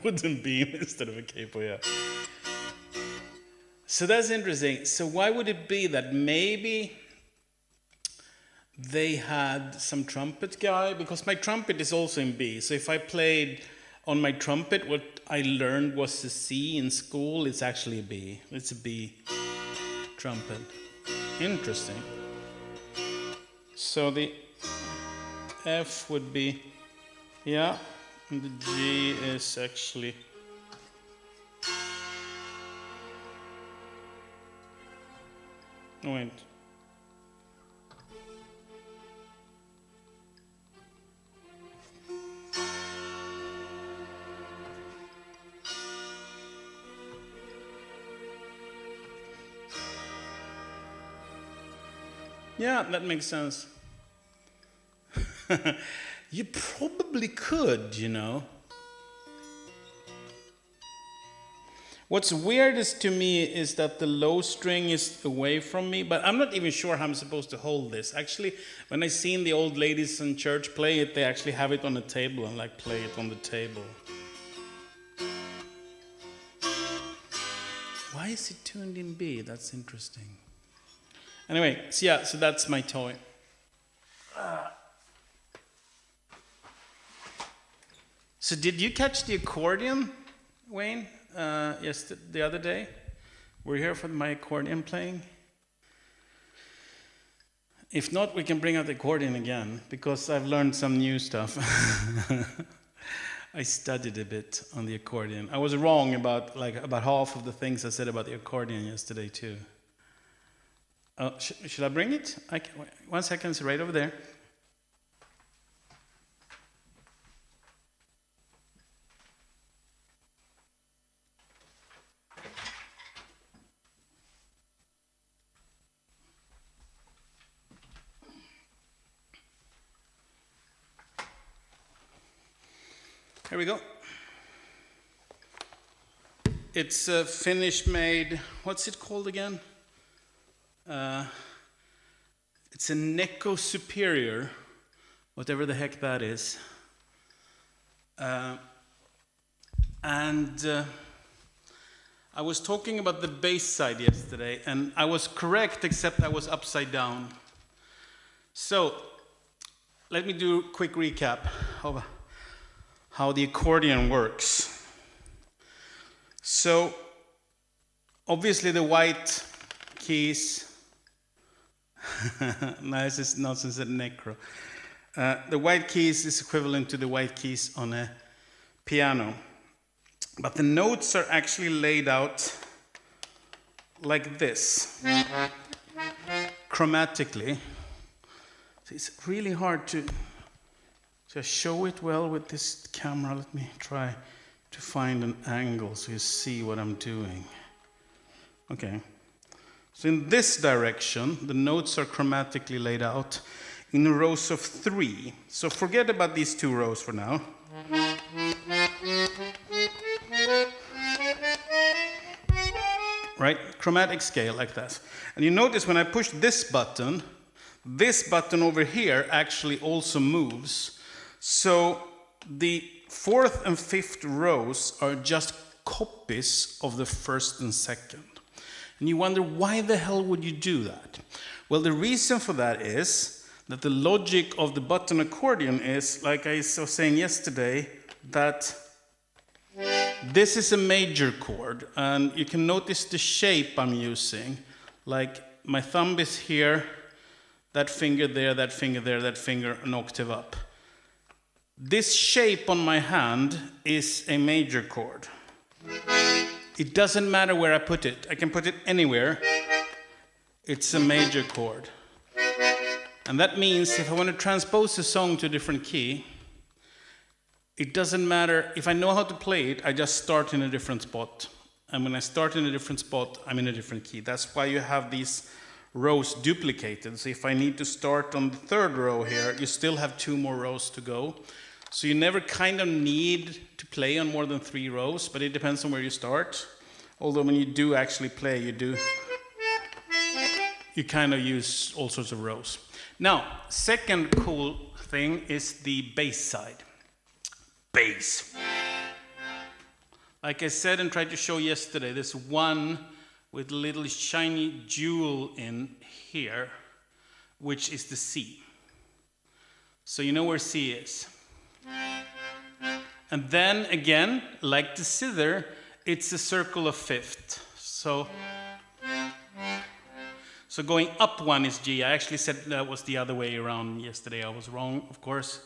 Wooden beam instead of a capo, yeah. So that's interesting. So why would it be that maybe they had some trumpet guy? Because my trumpet is also in B. So if I played on my trumpet, what I learned was a C in school. It's actually a B. It's a B trumpet. Interesting. So the F would be, yeah, and the G is actually... Oh, wait. Yeah, that makes sense. You probably could, you know. What's weirdest to me is that the low string is away from me, but I'm not even sure how I'm supposed to hold this. Actually, when I seen the old ladies in church play it, they actually have it on the table and like play it on the table. Why is it tuned in B? That's interesting. Anyway, so yeah, so that's my toy. So did you catch the accordion, Wayne? Yes, the other day? We're here for my accordion playing. If not, we can bring out the accordion again, because I've learned some new stuff. I studied a bit on the accordion. I was wrong about half of the things I said about the accordion yesterday too. Should I bring it? 1 second, it's right over there. Here we go. It's a Finnish made, what's it called again? It's a Neko Superior, whatever the heck that is. I was talking about the bass side yesterday, and I was correct, except I was upside down. So, let me do a quick recap of how the accordion works. So, obviously the white keys, no, this is nonsense at necro. The white keys is equivalent to the white keys on a piano. But the notes are actually laid out like this, chromatically. So it's really hard to show it well with this camera. Let me try to find an angle so you see what I'm doing. Okay. So in this direction, the notes are chromatically laid out in rows of 3. So forget about these 2 rows for now. Right? Chromatic scale like that. And you notice when I push this button over here actually also moves. So the 4th and 5th rows are just copies of the 1st and 2nd. And you wonder, why the hell would you do that? Well, the reason for that is that the logic of the button accordion is, like I was saying yesterday, that this is a major chord. And you can notice the shape I'm using. Like my thumb is here, that finger there, that finger there, that finger an octave up. This shape on my hand is a major chord. It doesn't matter where I put it. I can put it anywhere. It's a major chord. And that means if I want to transpose a song to a different key, it doesn't matter. If I know how to play it, I just start in a different spot. And when I start in a different spot, I'm in a different key. That's why you have these rows duplicated. So if I need to start on the third row here, you still have 2 more rows to go. So you never kind of need to play on more than 3 rows, but it depends on where you start. Although when you do actually play, you kind of use all sorts of rows. Now, second cool thing is the bass side. Bass. Like I said and tried to show yesterday, there's one with a little shiny jewel in here, which is the C. So you know where C is. And then again, like the zither, it's a circle of fifth. So going up 1 is G. I actually said that was the other way around yesterday. I was wrong, of course.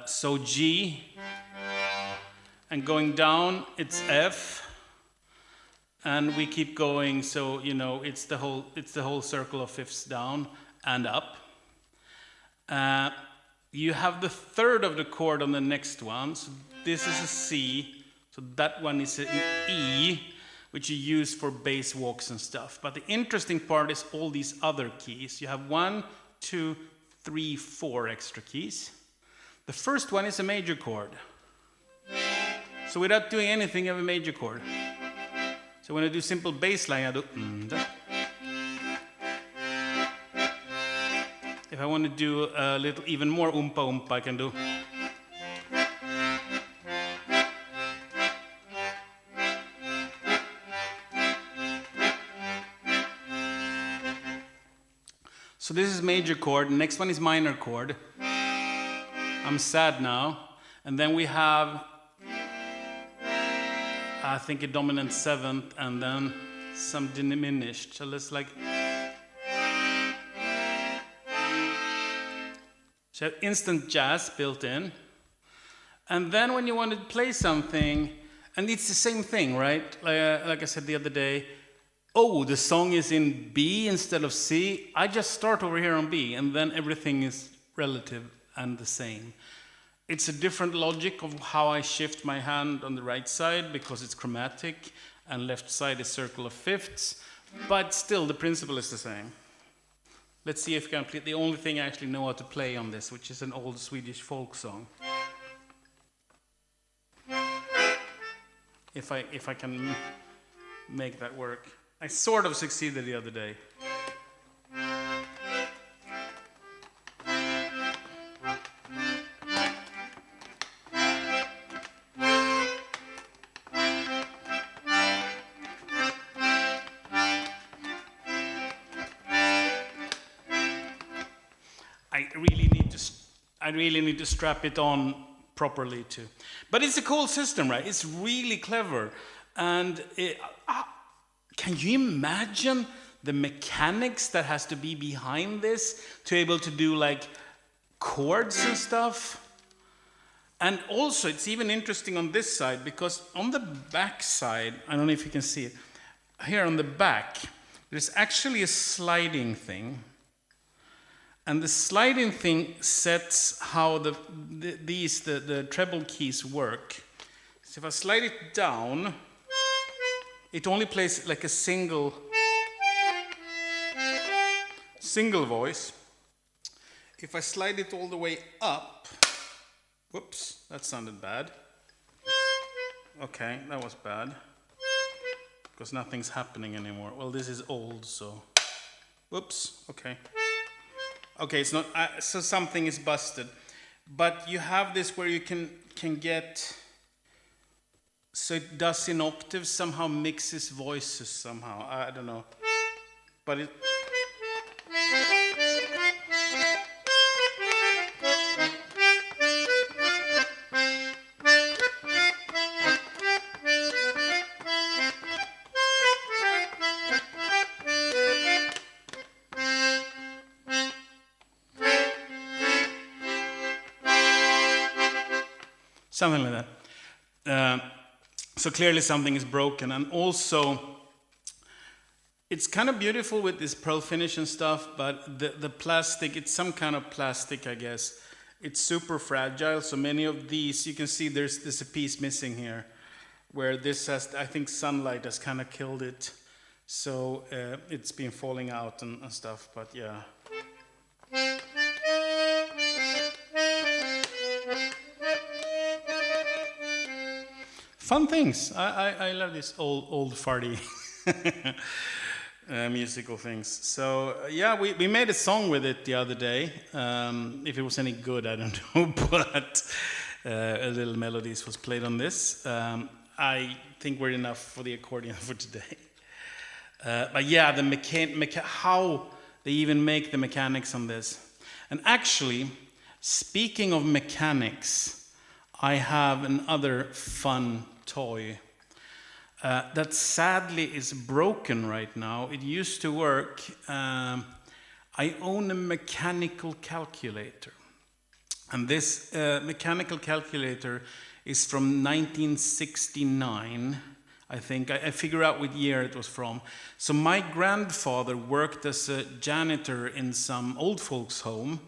So G, and going down, it's F. And we keep going, so you know it's the whole circle of fifths down and up. You have the third of the chord on the next one. So this is a C. So that one is an E, which you use for bass walks and stuff. But the interesting part is all these other keys. You have 1, 2, 3, 4 extra keys. The first one is a major chord. So without doing anything, you have a major chord. So when I do simple bass line, I do da. If I want to do a little even more oompa oompa, I can do. So this is major chord. Next one is minor chord. I'm sad now. And then we have, I think, a dominant seventh and then some diminished. So let's like. So instant jazz built in. And then when you want to play something, and it's the same thing, right? Like I said the other day, oh, the song is in B instead of C. I just start over here on B, and then everything is relative and the same. It's a different logic of how I shift my hand on the right side because it's chromatic, and left side is circle of fifths, but still the principle is the same. Let's see if we can play the only thing I actually know how to play on this, which is an old Swedish folk song. If I can make that work. I sort of succeeded the other day. I really need to strap it on properly too. But it's a cool system, right? It's really clever. And can you imagine the mechanics that has to be behind this to be able to do like chords and stuff? And also, it's even interesting on this side because on the back side, I don't know if you can see it, here on the back, there's actually a sliding thing. And the sliding thing sets how the treble keys work. So if I slide it down, it only plays like a single voice. If I slide it all the way up, whoops, that sounded bad. Okay, that was bad. Because nothing's happening anymore. Well, this is old, so. Whoops, okay. Okay, it's not, so something is busted. But you have this where you can get, so it does in octaves, somehow mixes voices somehow. I don't know. But it. Something like that. So clearly something is broken. And also, it's kind of beautiful with this pearl finish and stuff, but the plastic, it's some kind of plastic, I guess. It's super fragile, so many of these, you can see there's a piece missing here, where this has, I think sunlight has kind of killed it. So it's been falling out and stuff, but yeah. Fun things. I love this old farty musical things. So yeah, we made a song with it the other day. If it was any good, I don't know, but a little melodies was played on this. I think we're enough for the accordion for today. But yeah, the how they even make the mechanics on this. And actually, speaking of mechanics, I have another fun toy that sadly is broken right now. It used to work. I own a mechanical calculator. And this mechanical calculator is from 1969, I think. I figure out what year it was from. So my grandfather worked as a janitor in some old folks' home,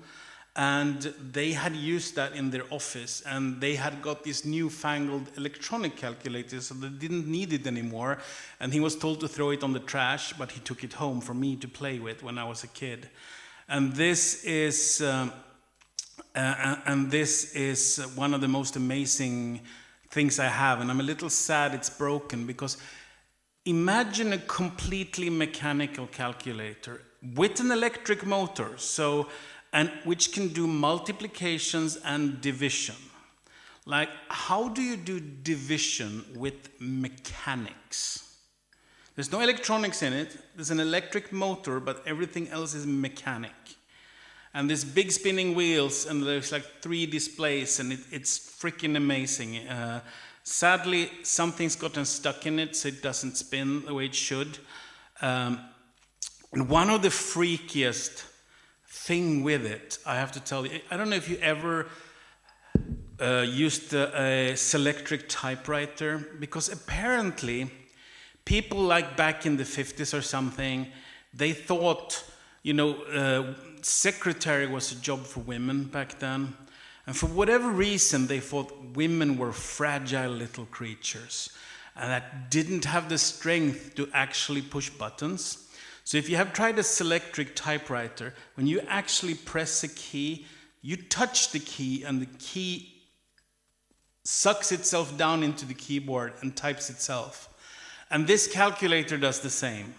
and they had used that in their office, and they had got this newfangled electronic calculator, so they didn't need it anymore. And he was told to throw it on the trash, but he took it home for me to play with when I was a kid. And this is one of the most amazing things I have, and I'm a little sad it's broken, because imagine a completely mechanical calculator with an electric motor, and which can do multiplications and division. Like, how do you do division with mechanics? There's no electronics in it. There's an electric motor, but everything else is mechanic. And there's big spinning wheels, and there's like 3 displays, and it's freaking amazing. Sadly, something's gotten stuck in it, so it doesn't spin the way it should. And one of the freakiest thing with it, I have to tell you, I don't know if you ever used a Selectric typewriter, because apparently people like back in the 50s or something, they thought, secretary was a job for women back then. And for whatever reason, they thought women were fragile little creatures and that didn't have the strength to actually push buttons. So if you have tried a Selectric typewriter, when you actually press a key, you touch the key and the key sucks itself down into the keyboard and types itself. And this calculator does the same,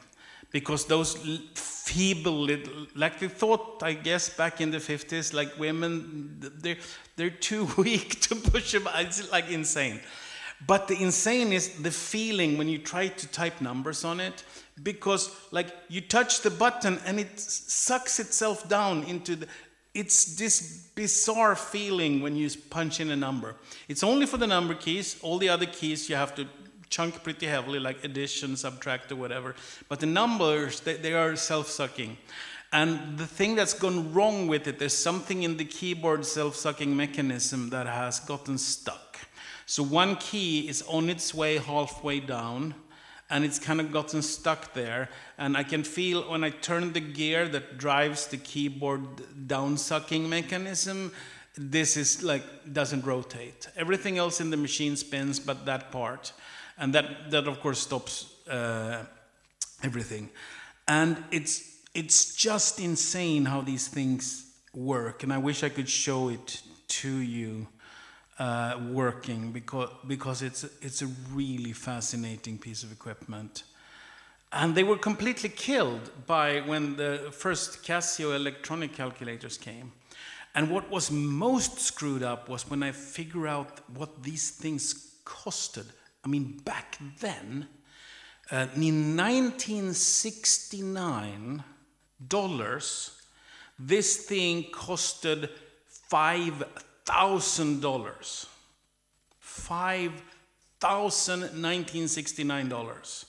because those feeble little, like they thought, I guess, back in the 50s, like women, they're too weak to push them. It's like insane. But the insane is the feeling when you try to type numbers on it, because like you touch the button and it sucks itself down into the, it's this bizarre feeling when you punch in a number. It's only for the number keys. All the other keys you have to chunk pretty heavily, like addition, subtract, or whatever. But the numbers, they are self-sucking. And the thing that's gone wrong with it, there's something in the keyboard self-sucking mechanism that has gotten stuck. So one key is on its way halfway down, and it's kind of gotten stuck there. And I can feel when I turn the gear that drives the keyboard down-sucking mechanism, this is like, doesn't rotate. Everything else in the machine spins, but that part. And that of course stops everything. And it's just insane how these things work. And I wish I could show it to you working, because it's a really fascinating piece of equipment. And they were completely killed by when the first Casio electronic calculators came. And what was most screwed up was when I figured out what these things costed. I mean, back then, in 1969 dollars, this thing costed $5,000. $5,1969.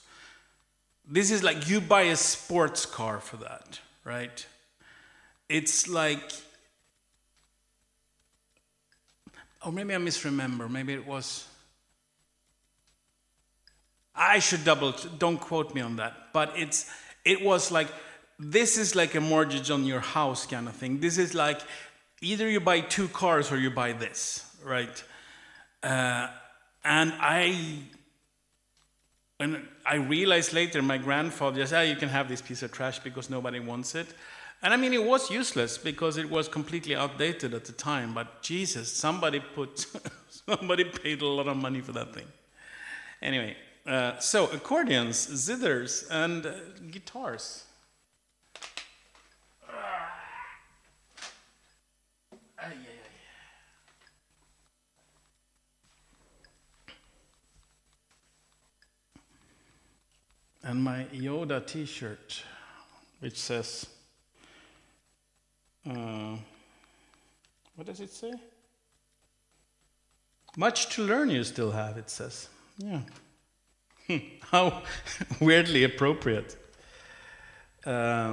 This is like you buy a sports car for that, right? It's like, or maybe I misremember. Maybe it was. I should don't quote me on that, but it was like, this is like a mortgage on your house kind of thing. This is like, either you buy 2 cars or you buy this, right? And when I realized later, my grandfather just said, you can have this piece of trash because nobody wants it. And I mean, it was useless because it was completely outdated at the time. But Jesus, somebody paid a lot of money for that thing. Anyway, so accordions, zithers, and guitars. And my Yoda t-shirt, which says, what does it say? Much to learn you still have, it says. Yeah. How weirdly appropriate. I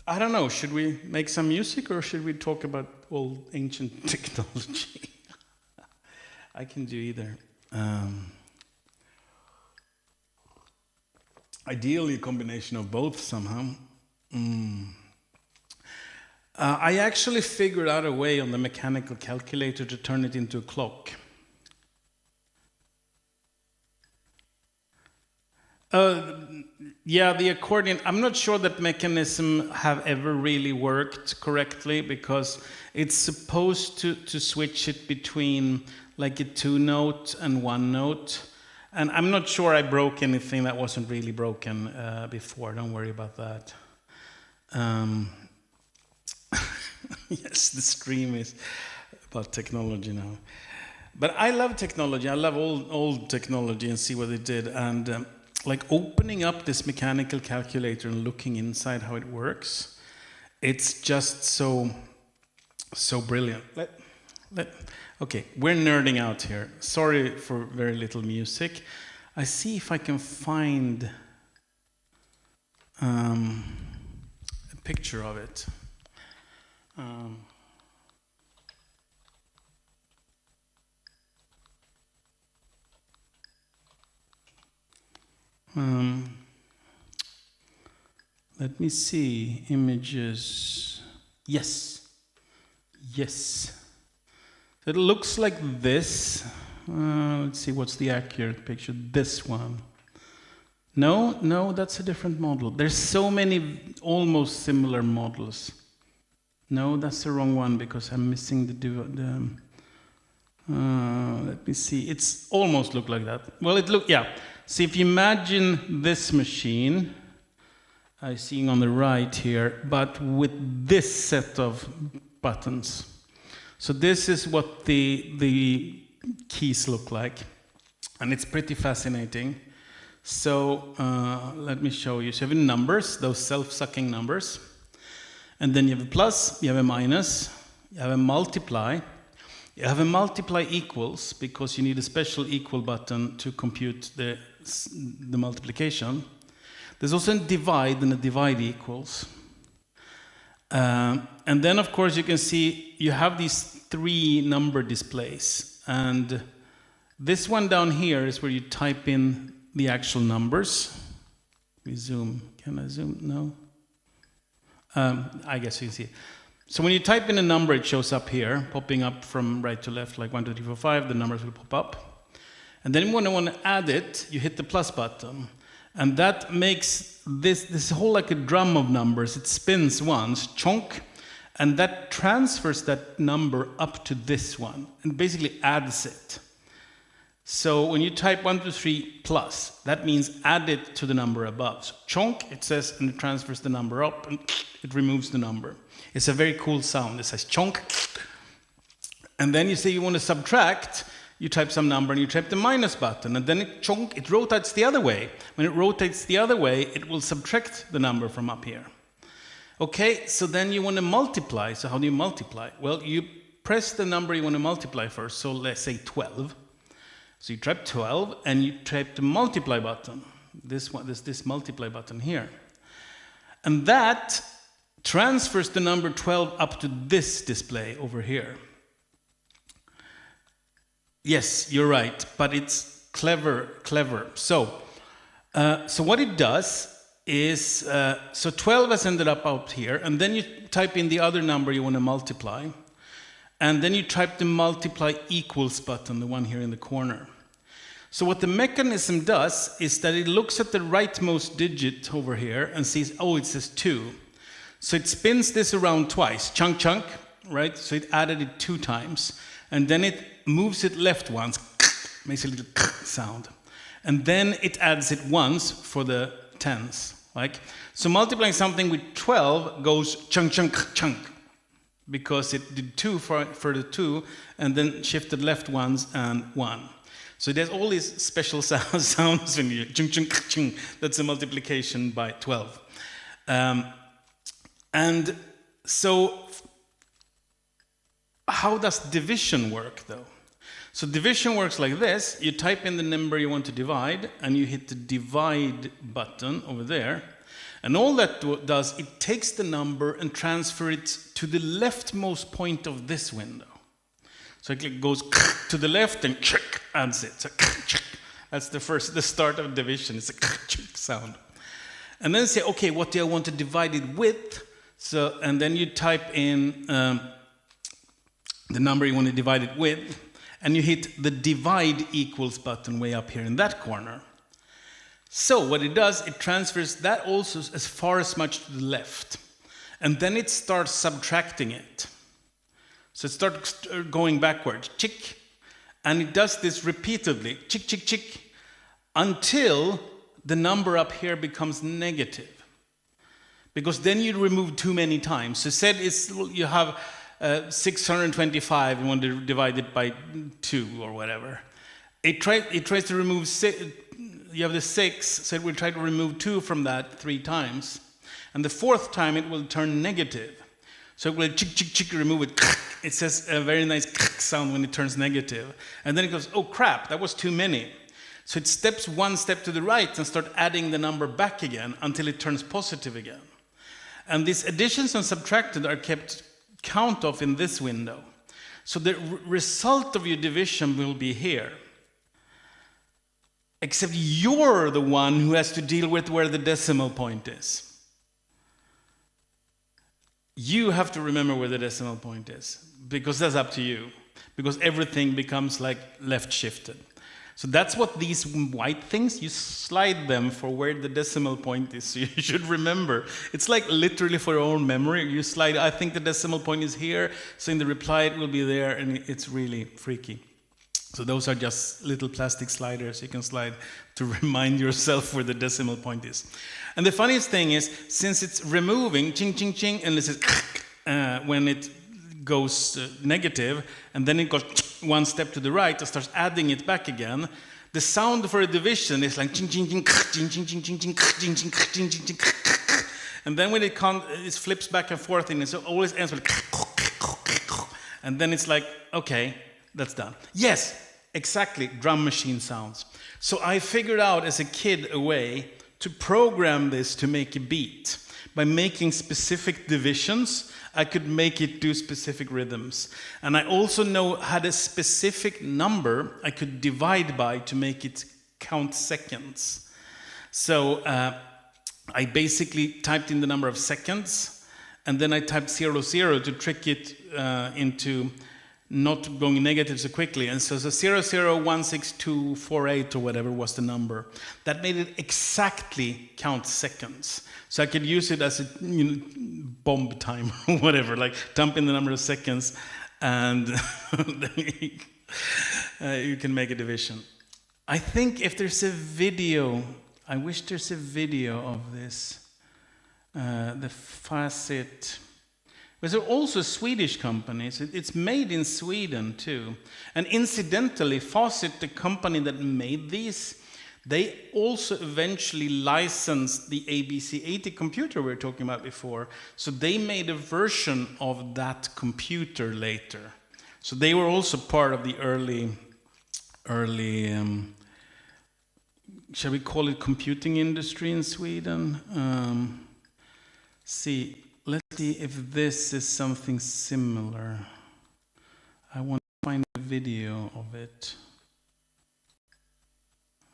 don't know, should we make some music or should we talk about old ancient technology? I can do either. Ideally, a combination of both somehow. I actually figured out a way on the mechanical calculator to turn it into a clock. Yeah, the accordion, I'm not sure that mechanism have ever really worked correctly because it's supposed to switch it between like a 2-note and 1-note. And I'm not sure I broke anything that wasn't really broken before. Don't worry about that. Yes, the stream is about technology now. But I love technology. I love old technology and see what it did. And like opening up this mechanical calculator and looking inside how it works, it's just so brilliant. Okay, we're nerding out here. Sorry for very little music. I see if I can find a picture of it. Let me see, images. Yes. It looks like this. Let's see, what's the accurate picture? This one. No, that's a different model. There's so many almost similar models. No, that's the wrong one because I'm missing let me see. It's almost look like that. Well, yeah. See, if you imagine this machine, I see on the right here, but with this set of buttons. So this is what the keys look like, and it's pretty fascinating. So let me show you. So you have numbers, those self-sucking numbers, and then you have a plus, you have a minus, you have a multiply. You have a multiply equals because you need a special equal button to compute the multiplication. There's also a divide and a divide equals. And then, of course, you can see you have these 3 number displays. And this one down here is where you type in the actual numbers. We zoom. Can I zoom? No? I guess you see it. So when you type in a number, it shows up here, popping up from right to left, like 1, 2, 3, 4, 5. The numbers will pop up. And then when you want to add it, you hit the plus button. And that makes this whole like a drum of numbers. It spins once, chonk, and that transfers that number up to this one and basically adds it. So when you type 1, 2, 3 plus, that means add it to the number above. So chonk, it says, and it transfers the number up, and it removes the number. It's a very cool sound. It says chonk. And then you say you want to subtract, you type some number and you type the minus button, and then it rotates the other way. When it rotates the other way, it will subtract the number from up here. Okay, so then you want to multiply. So how do you multiply? Well, you press the number you want to multiply first. So let's say 12. So you type 12 and you type the multiply button. This multiply button here. And that transfers the number 12 up to this display over here. Yes, you're right, but it's clever. So what it does is, so 12 has ended up out here, and then you type in the other number you want to multiply, and then you type the multiply equals button, the one here in the corner. So what the mechanism does is that it looks at the rightmost digit over here and sees, oh, it says 2. So it spins this around twice, chunk, chunk, right? So it added it 2 times, and then it moves it left once, makes a little sound, and then it adds it once for the tens. Like, so multiplying something with 12 goes chunk, chunk, chunk, because it did 2 for the 2, and then shifted left once and 1. So there's all these special sounds when you chunk, chunk, chunk. That's a multiplication by 12. And so how does division work, though? So division works like this. You type in the number you want to divide, and you hit the divide button over there. And all that does, it takes the number and transfers it to the leftmost point of this window. So it goes to the left and adds it. So that's the start of division. It's a sound. And then say, okay, what do I want to divide it with? So, and then you type in the number you want to divide it with, and you hit the divide equals button way up here in that corner. So what it does, it transfers that also as far as much to the left. And then it starts subtracting it. So it starts going backwards, chick. And it does this repeatedly, chick, chick, chick, until the number up here becomes negative. Because then you remove too many times. So said you have 625, you want to divide it by 2 or whatever. It tries to remove 6, you have the 6, so it will try to remove 2 from that 3 times. And the 4th time it will turn negative. So it will chick, chick, chick, remove it. It says a very nice sound when it turns negative. And then it goes, oh crap, that was too many. So it steps 1 step to the right and starts adding the number back again until it turns positive again. And these additions and subtracted are kept count of in this window. So the result of your division will be here. Except you're the one who has to deal with where the decimal point is. You have to remember where the decimal point is, because that's up to you. Because everything becomes like left shifted. So that's what these white things, you slide them for where the decimal point is. So you should remember. It's like literally for your own memory. You slide, I think the decimal point is here, so in the reply it will be there, and it's really freaky. So those are just little plastic sliders you can slide to remind yourself where the decimal point is. And the funniest thing is, since it's removing, ching, ching, ching, and this is when it goes negative, and then it goes 1 step to the right and starts adding it back again, the sound for a division is like ching, ching, ching, ching, ching, ching, ching, ching, ching, ching, ching, ching, ching, and then when it flips back and forth, and it always ends with, and then it's like, okay, that's done. Yes, exactly, drum machine sounds. So I figured out as a kid a way to program this to make a beat. By making specific divisions, I could make it do specific rhythms. And I also had a specific number I could divide by to make it count seconds. So I basically typed in the number of seconds, and then I typed 00 to trick it into not going negative so quickly. And so 00162448 or whatever was the number. That made it exactly count seconds. So I could use it as a bomb timer or whatever, like dump in the number of seconds, and you can make a division. I think if there's a video, I wish there's a video of this. The Facit. But they're also Swedish companies. It's made in Sweden too. And incidentally, Facit, the company that made these, they also eventually licensed the ABC80 computer we were talking about before. So they made a version of that computer later. So they were also part of the early shall we call it computing industry in Sweden? Let's see if this is something similar. I want to find a video of it.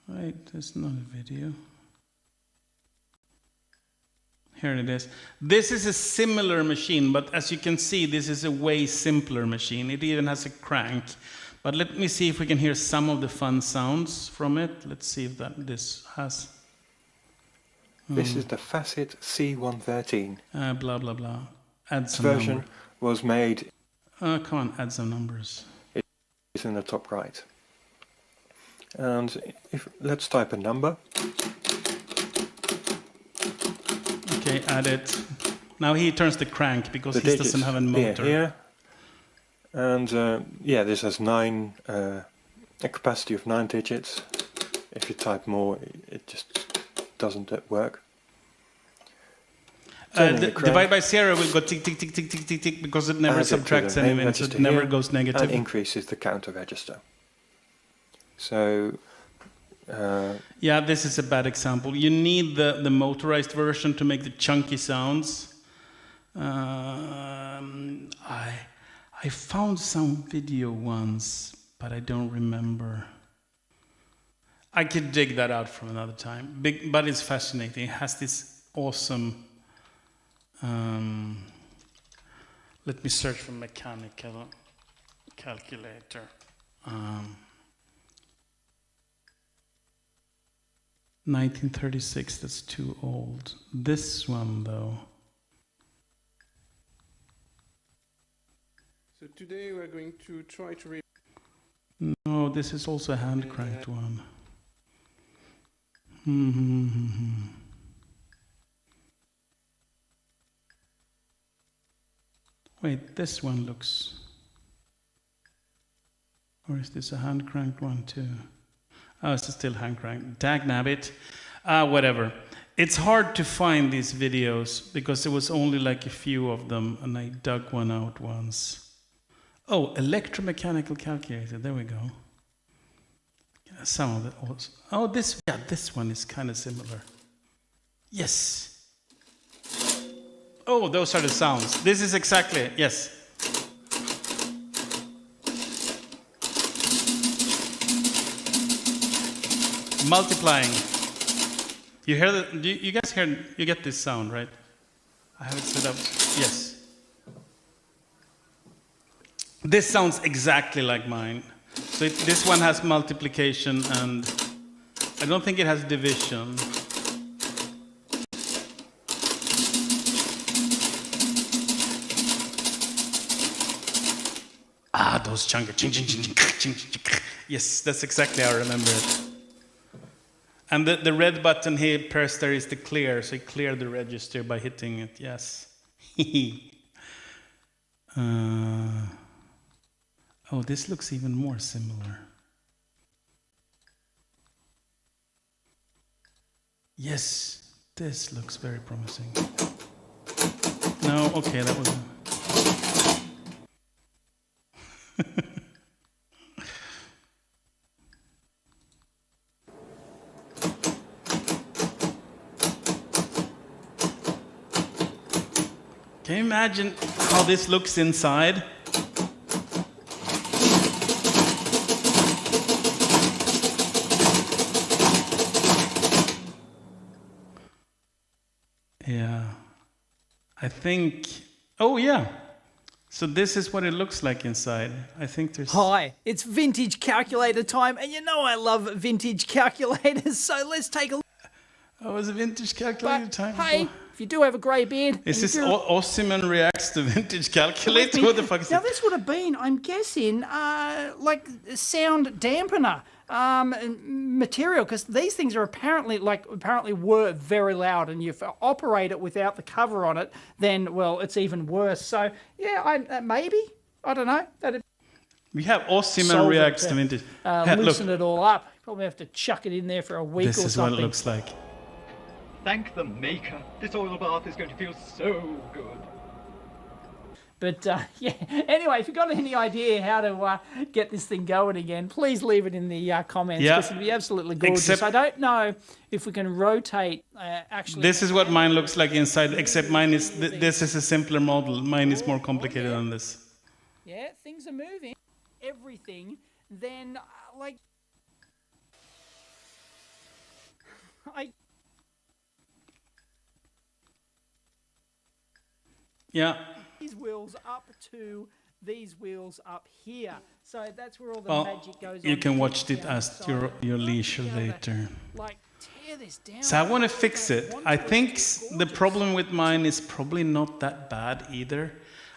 Right, there's not a video. here it is. This is a similar machine, but as you can see, this is a way simpler machine. It even has a crank. But let me see if we can hear some of the fun sounds from it. Let's see if this has... This is the Facet C113. Blah, blah, blah. Add some This version number. was made... Come on, add some numbers. It's in the top right. And let's type a number. Okay, add it. Now he turns the crank because The he doesn't have a motor. Here. And yeah, this has a capacity of 9 digits. If you type more, it just doesn't work. Divide by 0 will go tick, tick, tick, tick, tick, tick, tick, because it never subtracts anything, so it never goes negative. And increases the counter register. So... yeah, this is a bad example. You need the motorized version to make the chunky sounds. I found some video once, but I don't remember. I could dig that out from another time. But it's fascinating. It has this awesome... let me search for mechanical calculator. 1936, that's too old. This one, though. So today we're going to try to... No, this is also a hand-cranked one. Wait, this one looks... Or is this a hand-cranked one too? Oh, it's still hand-cranked. Dagnabbit. Whatever. It's hard to find these videos because there was only like a few of them, and I dug one out once. Oh, electromechanical calculator. There we go. Some of it also. Oh, this one is kind of similar. Yes. Oh, those are the sounds. This is exactly it. Yes. Multiplying. You hear the? Do you guys hear? You get this sound, right? I have it set up. Yes. This sounds exactly like mine. So this one has multiplication, and I don't think it has division. Ah, those chunky. Yes, that's exactly how I remember it. And the red button here pressed there is the clear, so you clear the register by hitting it, yes. Oh, this looks even more similar. Yes, this looks very promising. No, okay, that was... Can you imagine how this looks inside? Yeah, I think, oh yeah. So this is what it looks like inside. I think there's... Hi, it's vintage calculator time, and you know I love vintage calculators, so let's take a look. Oh, it's a vintage calculator time. Hey, if you do have a grey beard... Is this Ossiman reacts to vintage calculator? What the fuck is Now, this? this would have been, I'm guessing, like sound dampener material, because these things are apparently were very loud, and if you operate it without the cover on it, then, well, it's even worse. So, yeah, maybe, I don't know. We have Ossiman reacts to vintage. Loosen it all up. Probably have to chuck it in there for a week or something. This is what it looks like. Thank the maker. This oil bath is going to feel so good. But, yeah, anyway, if you've got any idea how to get this thing going again, please leave it in the comments, because it'd be absolutely gorgeous. I don't know if we can rotate, actually... This is what mine looks like inside, except mine is... This is a simpler model. Mine is more complicated than this. Yeah, things are moving. Everything, then, like... Yeah. these wheels up to these wheels up here. So that's where all the Well, magic goes on. you can watch deep it down at inside. your Love leisure to be able to, later. Like tear this down. So I want to I fix don't it. want I to, think it's the gorgeous. problem with mine is probably not that bad either.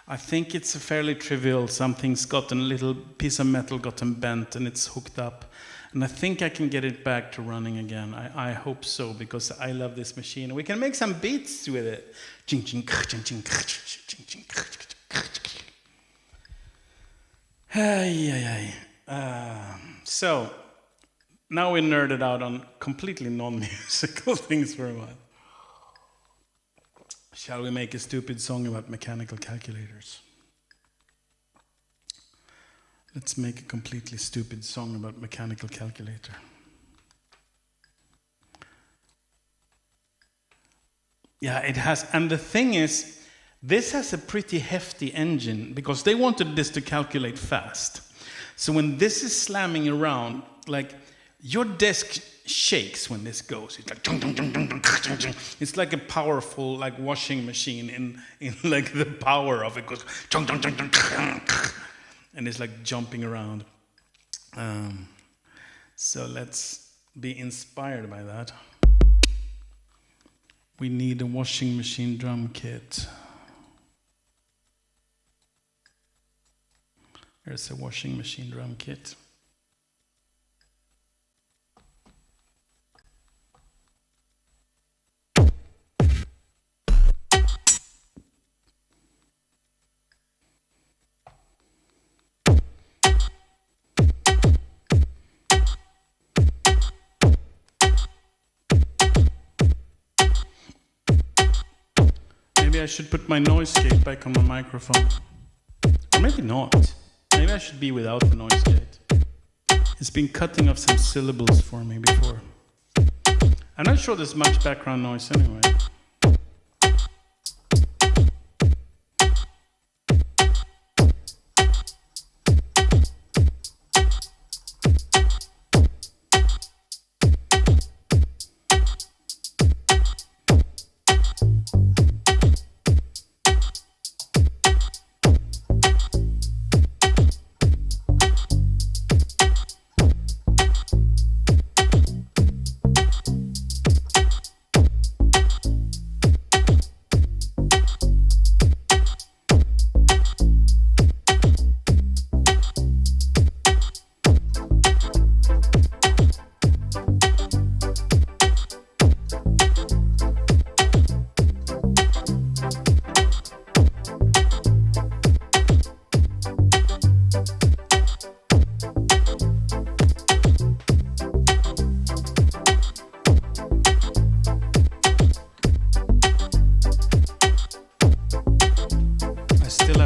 I think it's a fairly trivial. Something's gotten a little piece of metal gotten bent and it's hooked up. And I think I can get it back to running again. I hope so, because I love this machine. We can make some beats with it. So, now we nerded out on completely non-musical things for a while. Shall we make a stupid song about mechanical calculators? Let's make a completely stupid song about mechanical calculator. Yeah, it has, and the thing is, this has a pretty hefty engine because they wanted this to calculate fast. So when this is slamming around, like your desk shakes when this goes. It's like dun, dun, dun, dun, dun, dun, dun. It's like a powerful like washing machine in like the power of it goes dun, dun, dun, dun, dun, and it's like jumping around. So let's be inspired by that. We need a washing machine drum kit. Here's a washing machine drum kit. Maybe I should put my noise gate back on my microphone. Or maybe not. Maybe I should be without the noise gate. It's been cutting off some syllables for me before. I'm not sure there's much background noise anyway.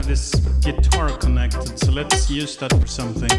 This guitar connected, so let's use that for something.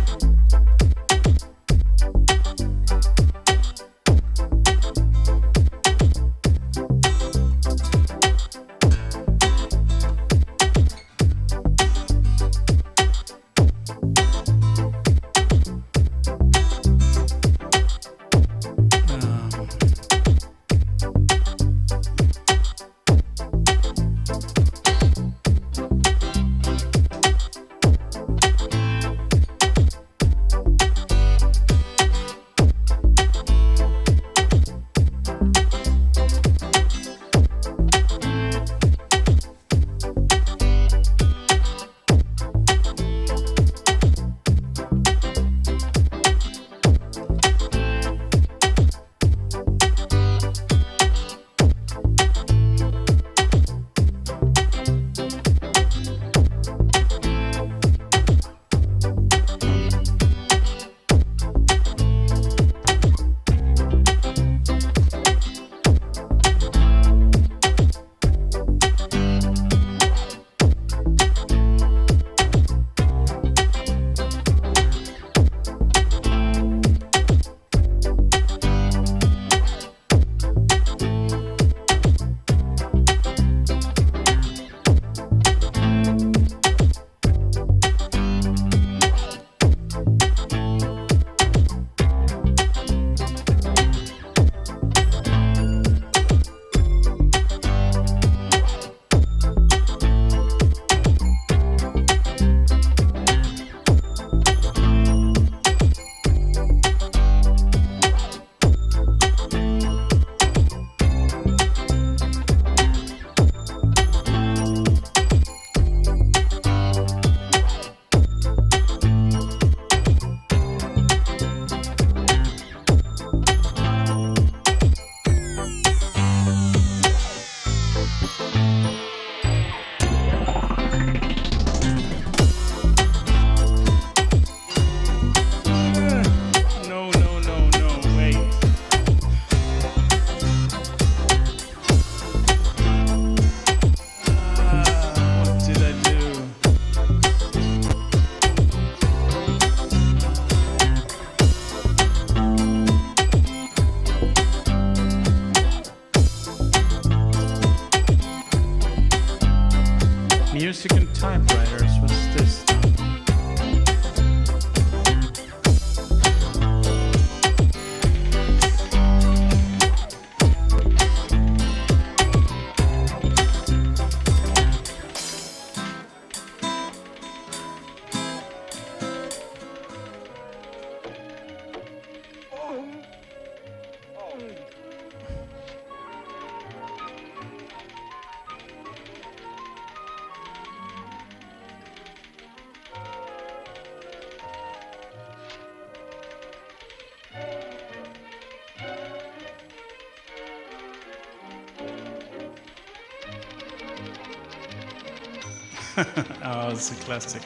Oh, it's a classic.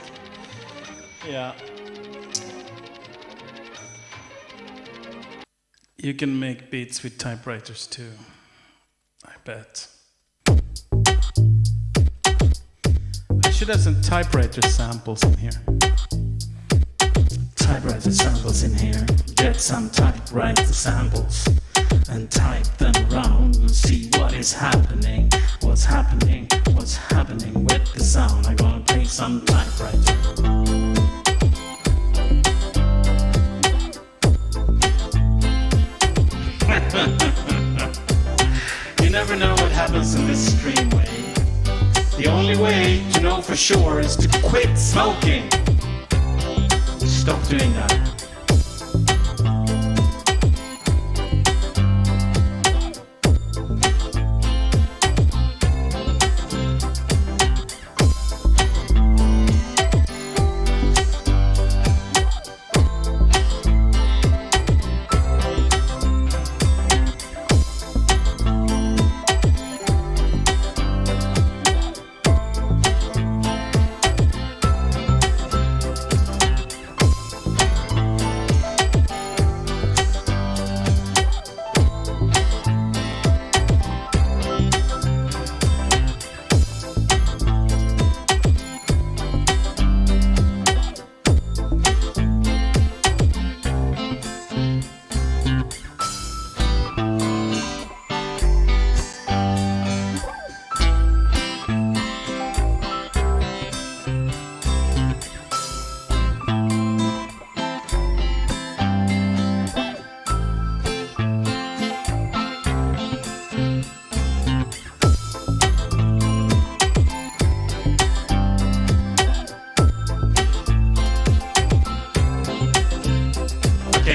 Yeah. You can make beats with typewriters too, I bet. I should have some typewriter samples in here. Typewriter samples in here. Get some typewriter samples and type them around and see what is happening. What's happening? What's happening with the sound? I'm gonna play some typewriter. You never know what happens in this streamway. The only way to know for sure is to quit smoking. Stop doing that.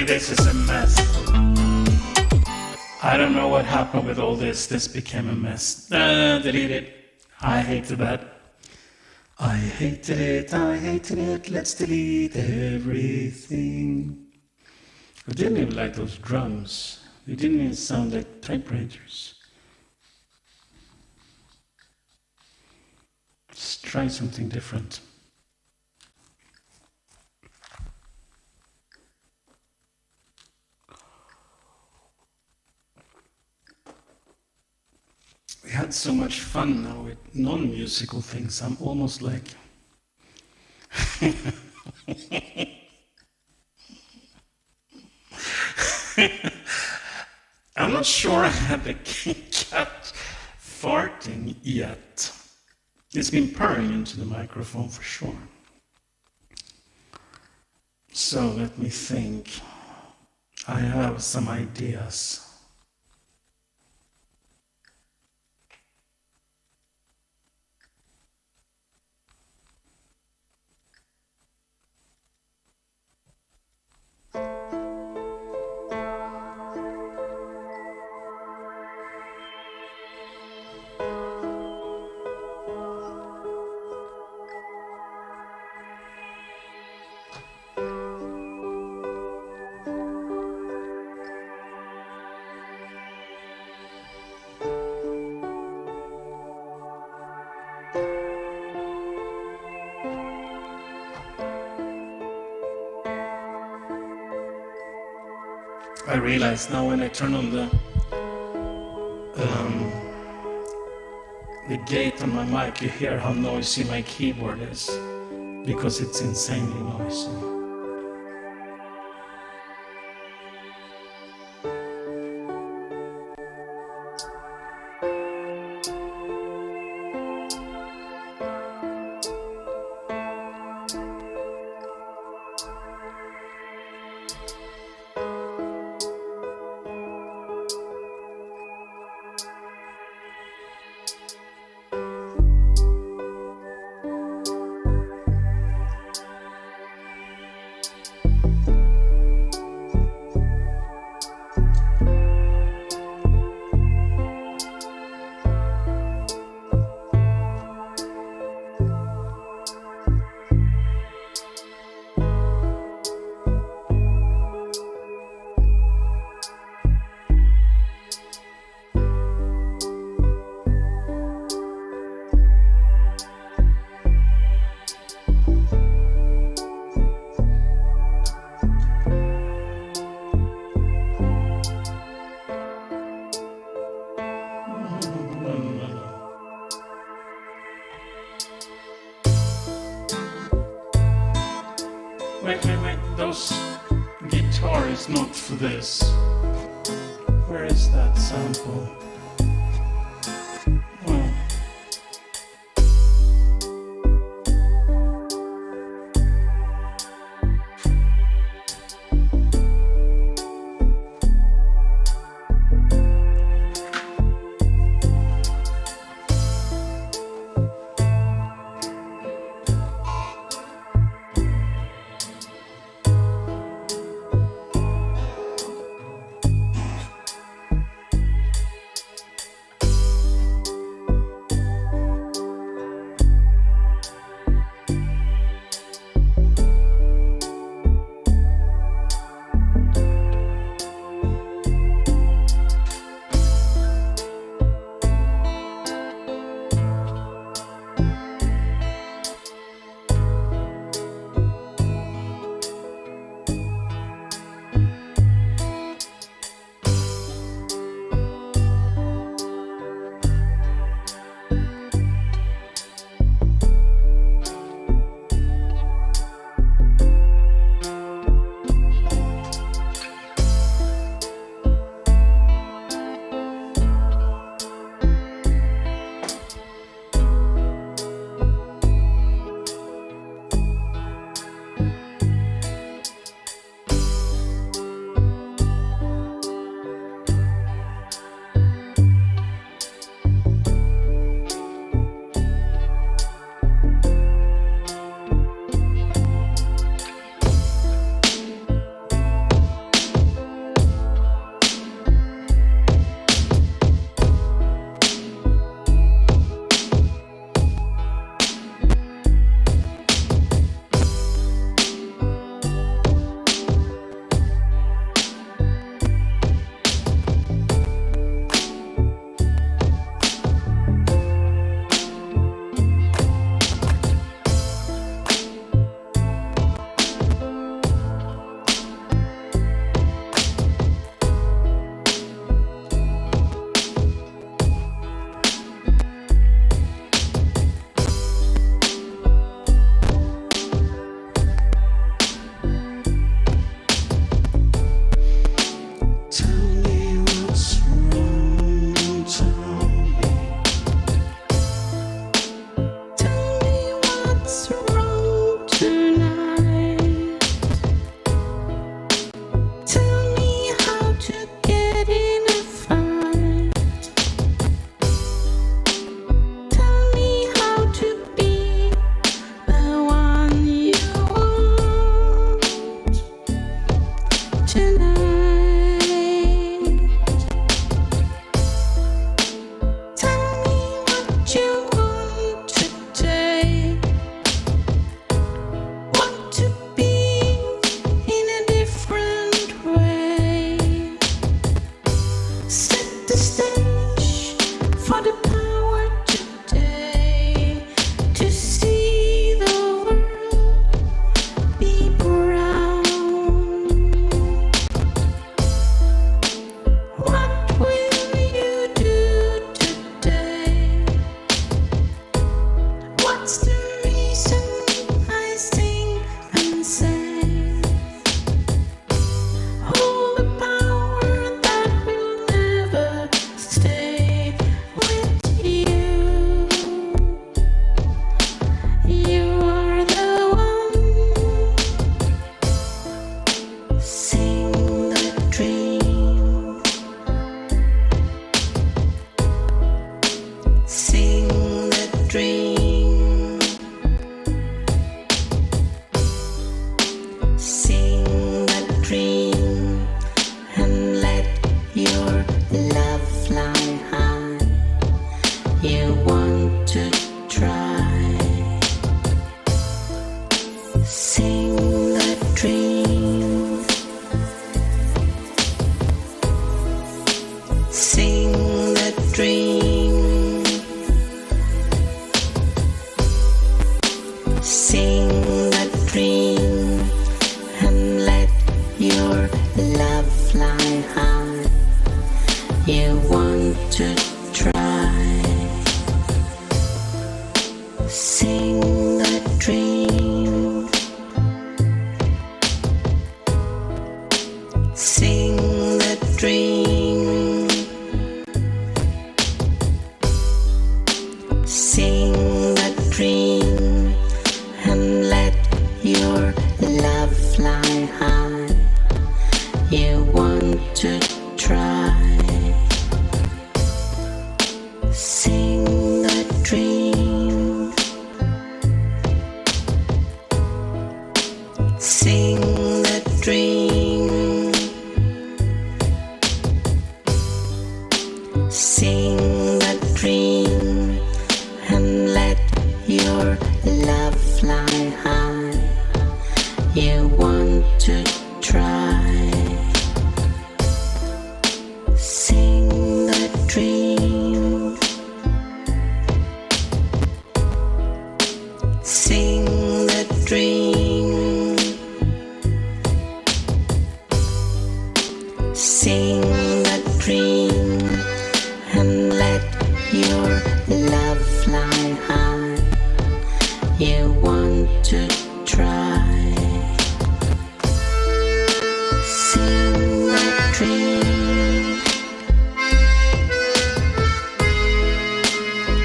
This is a mess. I don't know what happened with all this. This became a mess. Delete it. I hated that. I hated it. I hated it. Let's delete everything. I didn't even like those drums. They didn't even sound like typewriters. Let's try something different. We had so much fun now with non-musical things. I'm almost like... I'm not sure I have the cat farting yet. It's been purring into the microphone for sure. So let me think. I have some ideas. I realize now when I turn on the gate on my mic, you hear how noisy my keyboard is, because it's insanely noisy. Equinox note for this. Where is that sample? Well, Sing the dream and let your love fly high. You want to try. Sing the dream. Sing the dream. Sing the dream and let your love fly high. You want to try. Sing the dream.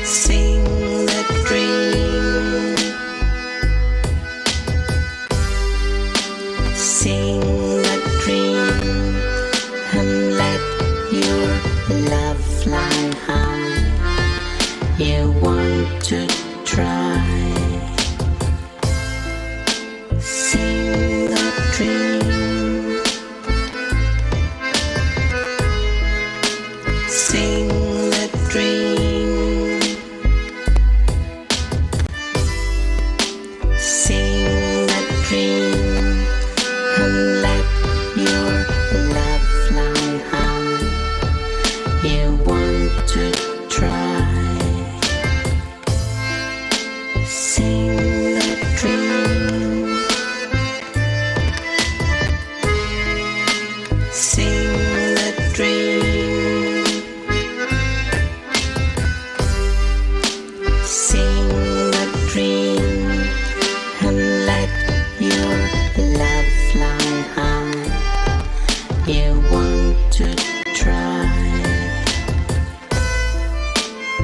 Sing the dream. Sing the dream and let your love fly high. You want to try. Sing the dream. Sing the dream. Sing the dream and let your love fly high. You want to try. Sing the dream. Sing the dream. Sing the dream and let your love fly high. You want to try.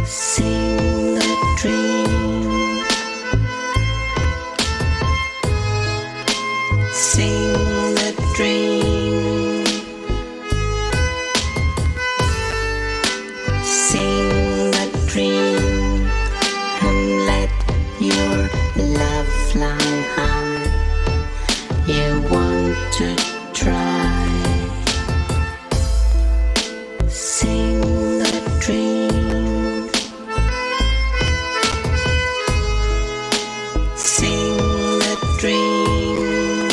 Sing the dream. Sing the dream. Sing the dream and let your love fly high. You want to try. Sing the dream. Sing the dream.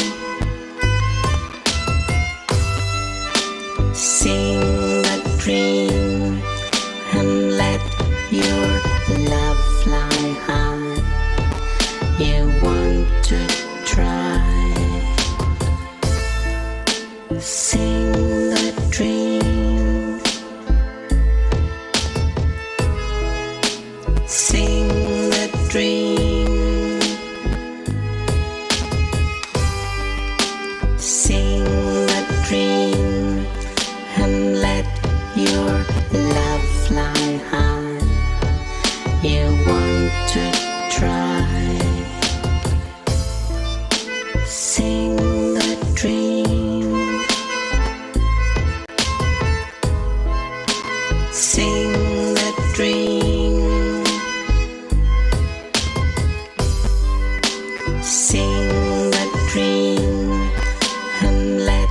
Sing the dream and let your love fly high. You want to try. Sing the dream. Sing the dream. Sing the dream and let your love fly high. You want to try. Sing the dream. Sing the dream. Sing the dream and let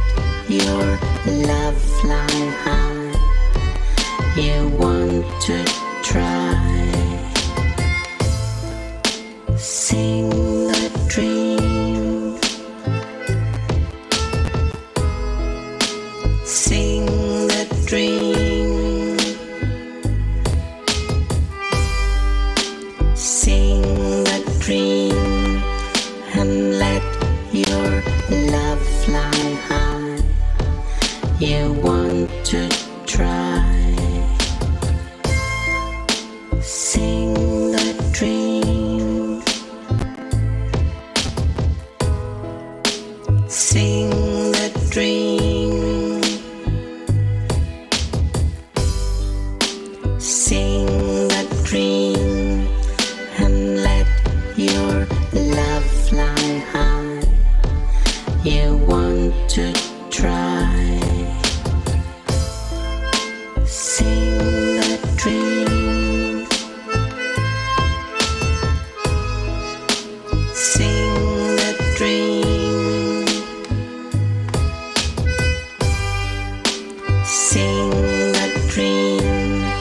your love fly high. You want to try. Sing the dream. Sing the dream. Sing the dream and let your love fly high. You want to try. Sing the dream. Sing the dream. Sing the dream and let your love fly high. You want to try. Sing the dream. Sing the dream. Sing the dream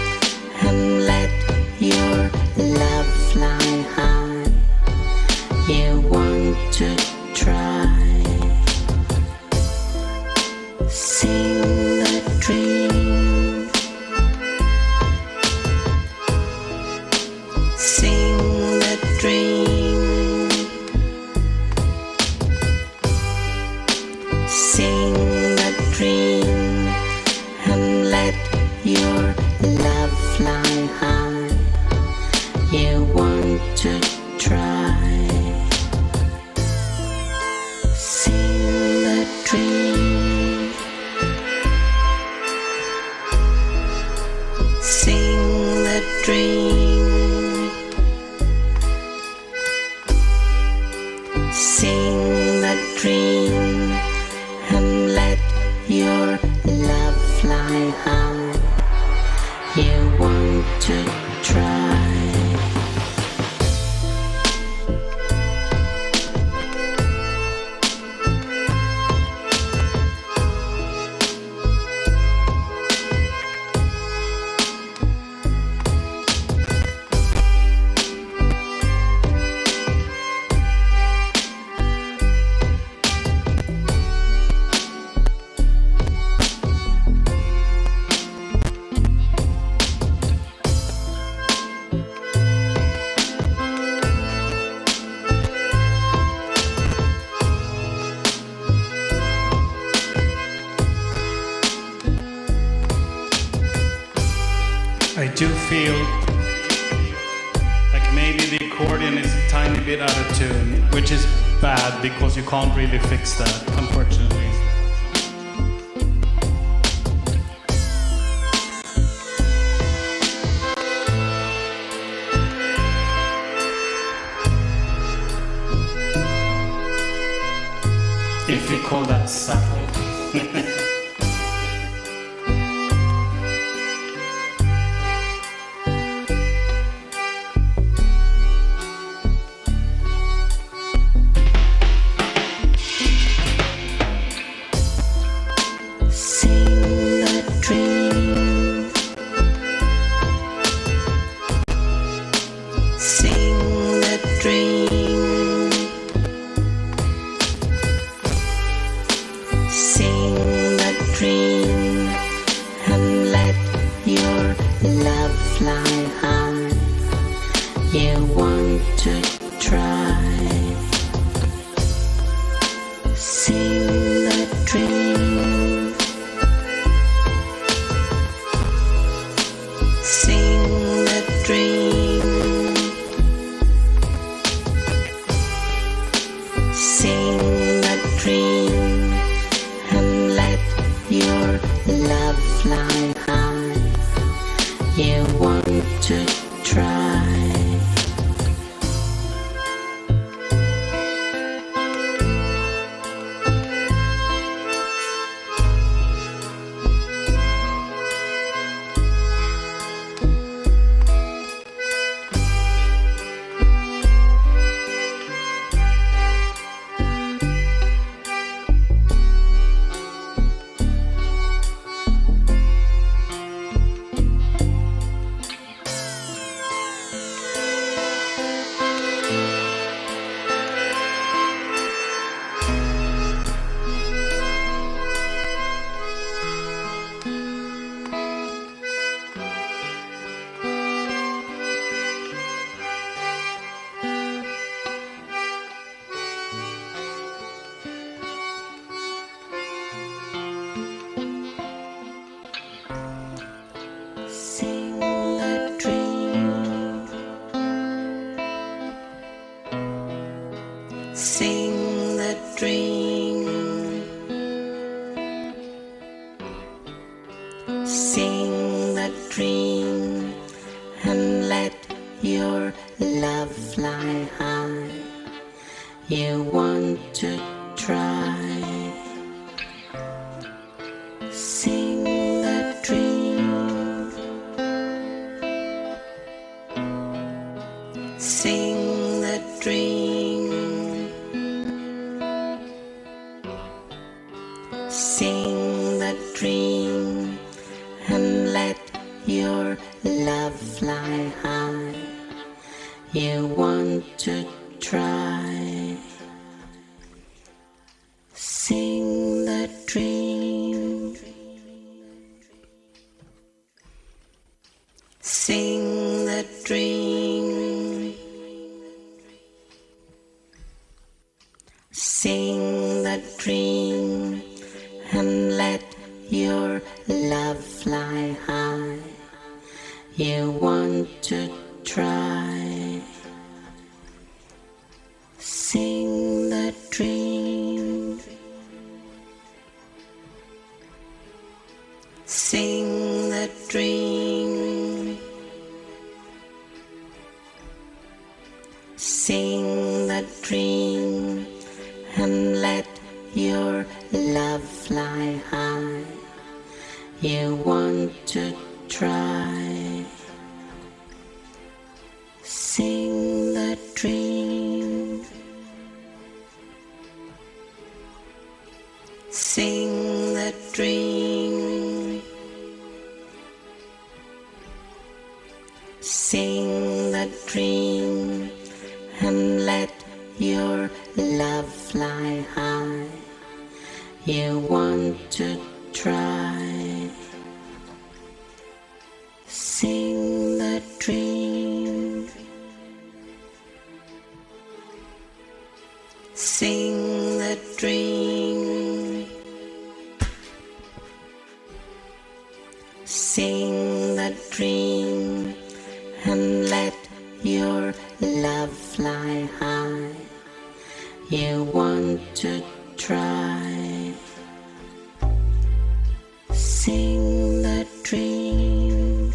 your love fly high. You want to try. Sing the dream. Sing the dream. Sing the dream and let your love fly high. You want to try. I do feel like maybe the accordion is a tiny bit out of tune, which is bad because you can't really fix that, unfortunately. If you call that subtle. Sing the dream. Sing the dream. Sing the dream and let your love fly high. You want to try. Sing the dream. Sing the dream. Sing the dream and let your love fly high. You want to try. Sing the dream. Sing the dream. Sing the dream and let your love fly high. You want to try. Sing the dream. Sing the dream. Sing the dream and let your love fly high. You want to try. Sing the dream. Sing the dream. Sing the dream and let your love fly high. you want to try. Sing that dream. Sing that dream. Sing that dream and let your love fly high. You want to try. Sing that dream. Sing that dream. Sing that dream and let your love fly high. You want to try. Sing that dream. Sing that dream. Sing that dream and let your love fly high. You want to try. Sing that dream.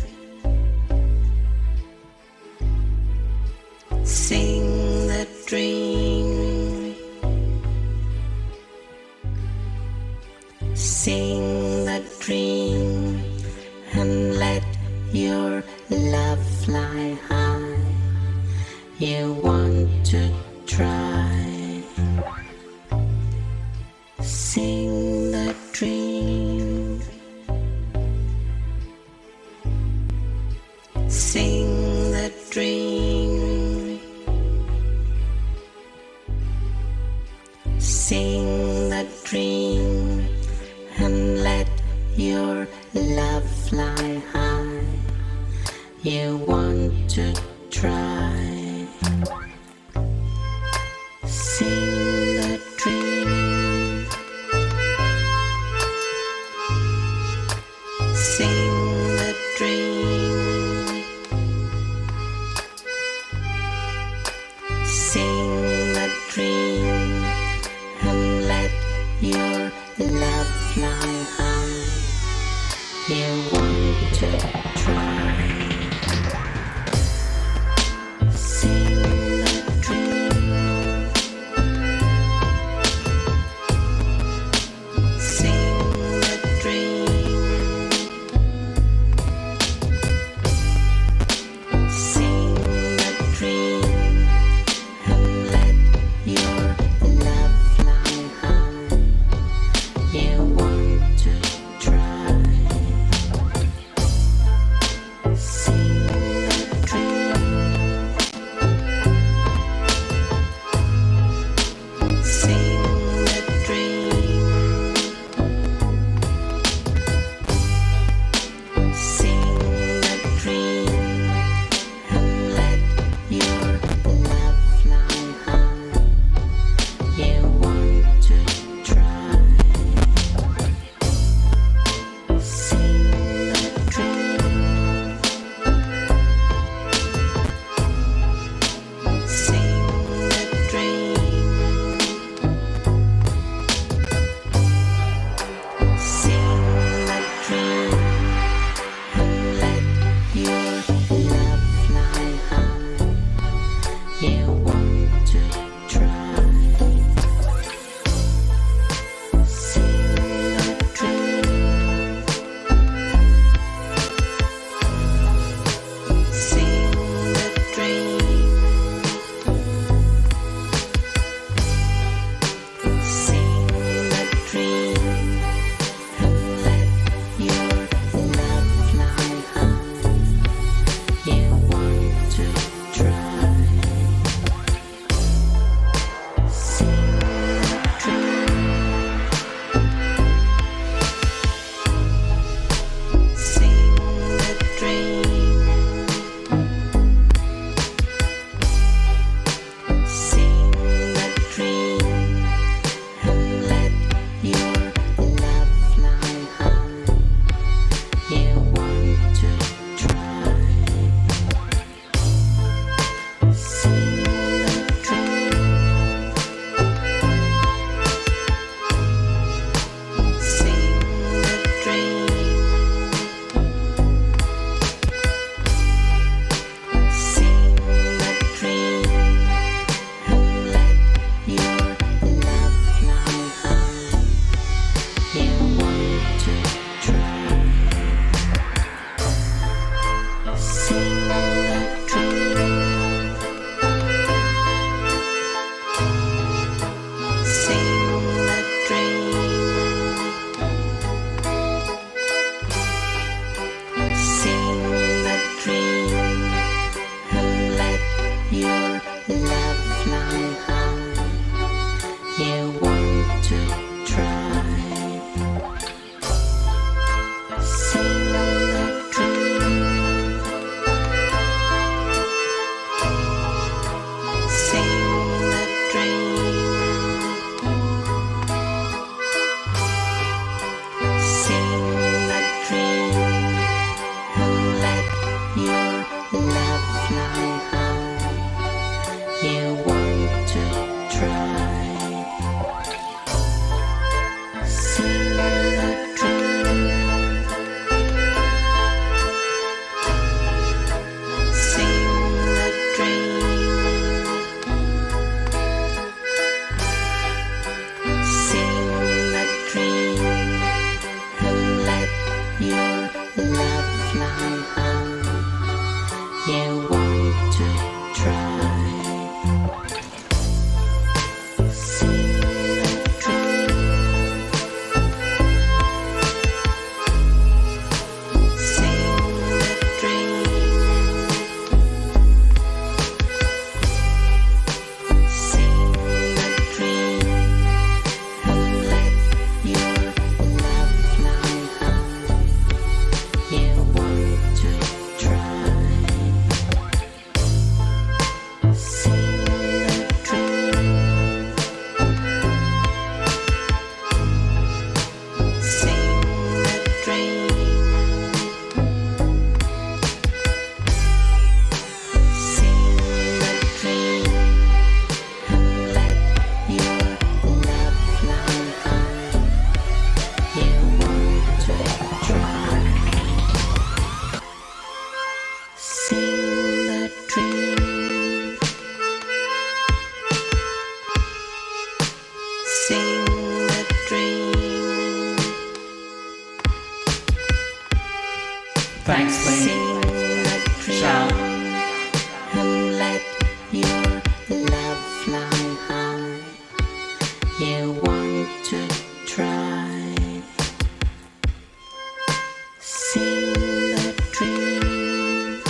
Sing that dream. Sing that dream and let your love fly high. You want to try. Sing that dream. Sing that dream. Sing that dream and let your love fly high. You want to try. Sing that dream. Sing that dream. Sing that dream and let your love fly high. You want to try. Sing that dream. Sing that dream. Sing that dream and let your love fly high. You want to try. Thanks, Lane. Ciao. And let your love fly high. You want to try. Sing the dream.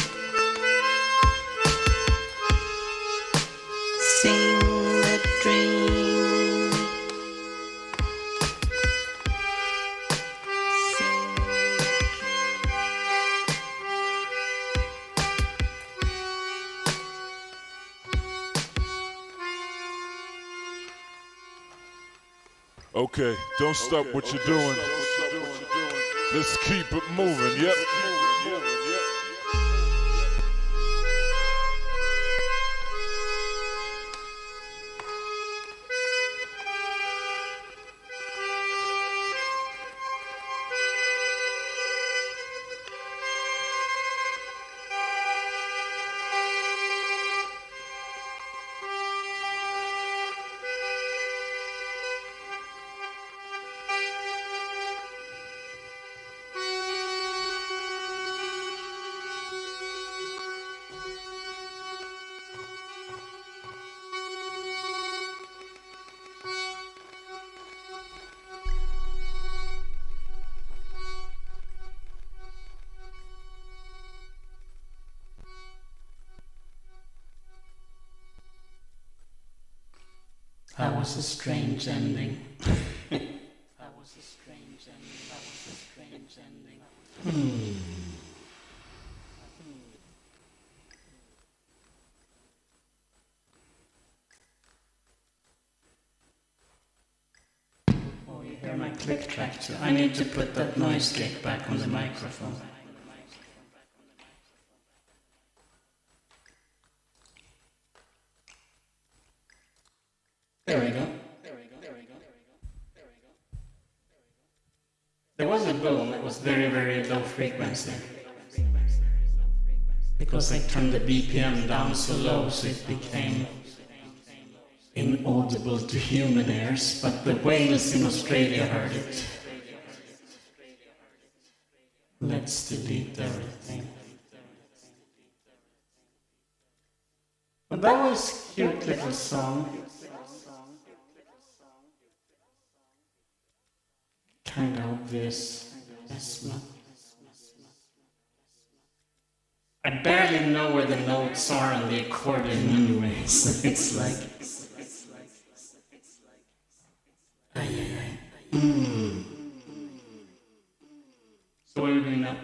Sing the dream. Sing Okay, don't stop what you're doing. Let's keep it moving, yep. That was a strange ending. Oh, you hear my click track too. I need to put that noise gate back on the microphone. There we go. There was a boom, it was very, very low frequency. Because I turned the BPM down so low so it became inaudible to human ears, but the whales in Australia heard it. Let's delete everything. That was Hugh Clifford's song. Kind of obvious. Yes, man. I barely know where the notes are on the accordion anyways. It's like... So what are we doing now?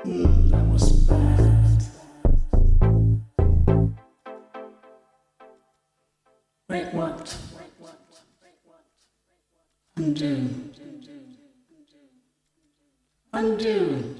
That was bad. Wait, what? Undo. Undo.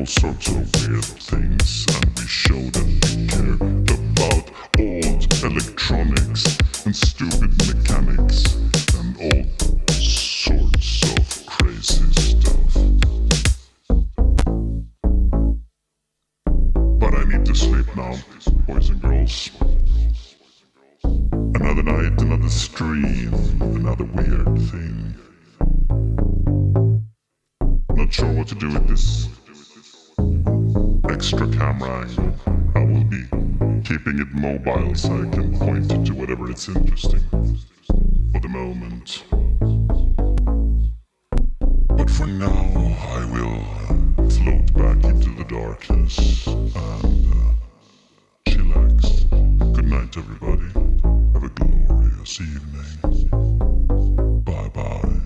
all sorts of weird things, and we show that we care about old electronics and stupid mechanics and all sorts of crazy stuff. But I need to sleep now, boys and girls. Another night, another stream, another weird thing. Not sure what to do with this extra camera angle. I will be keeping it mobile so I can point it to whatever it's interesting for the moment. But for now, I will float back into the darkness and chillax. Good night, everybody. Have a glorious evening. Bye-bye.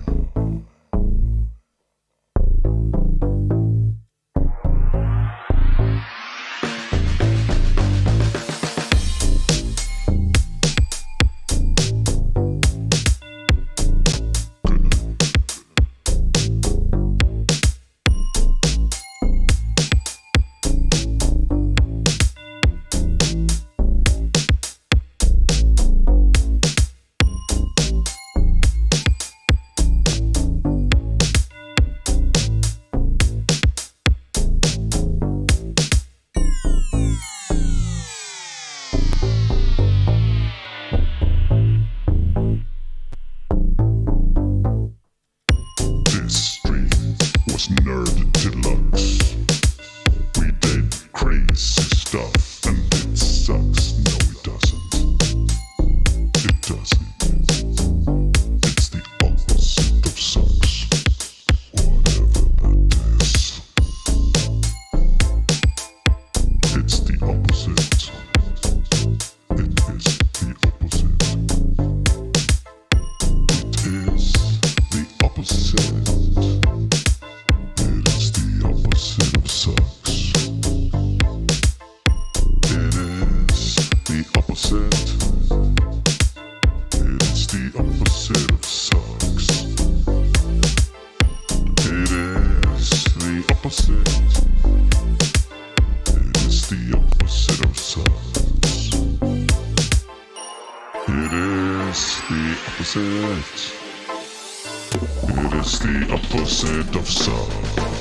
It is the opposite of sucks.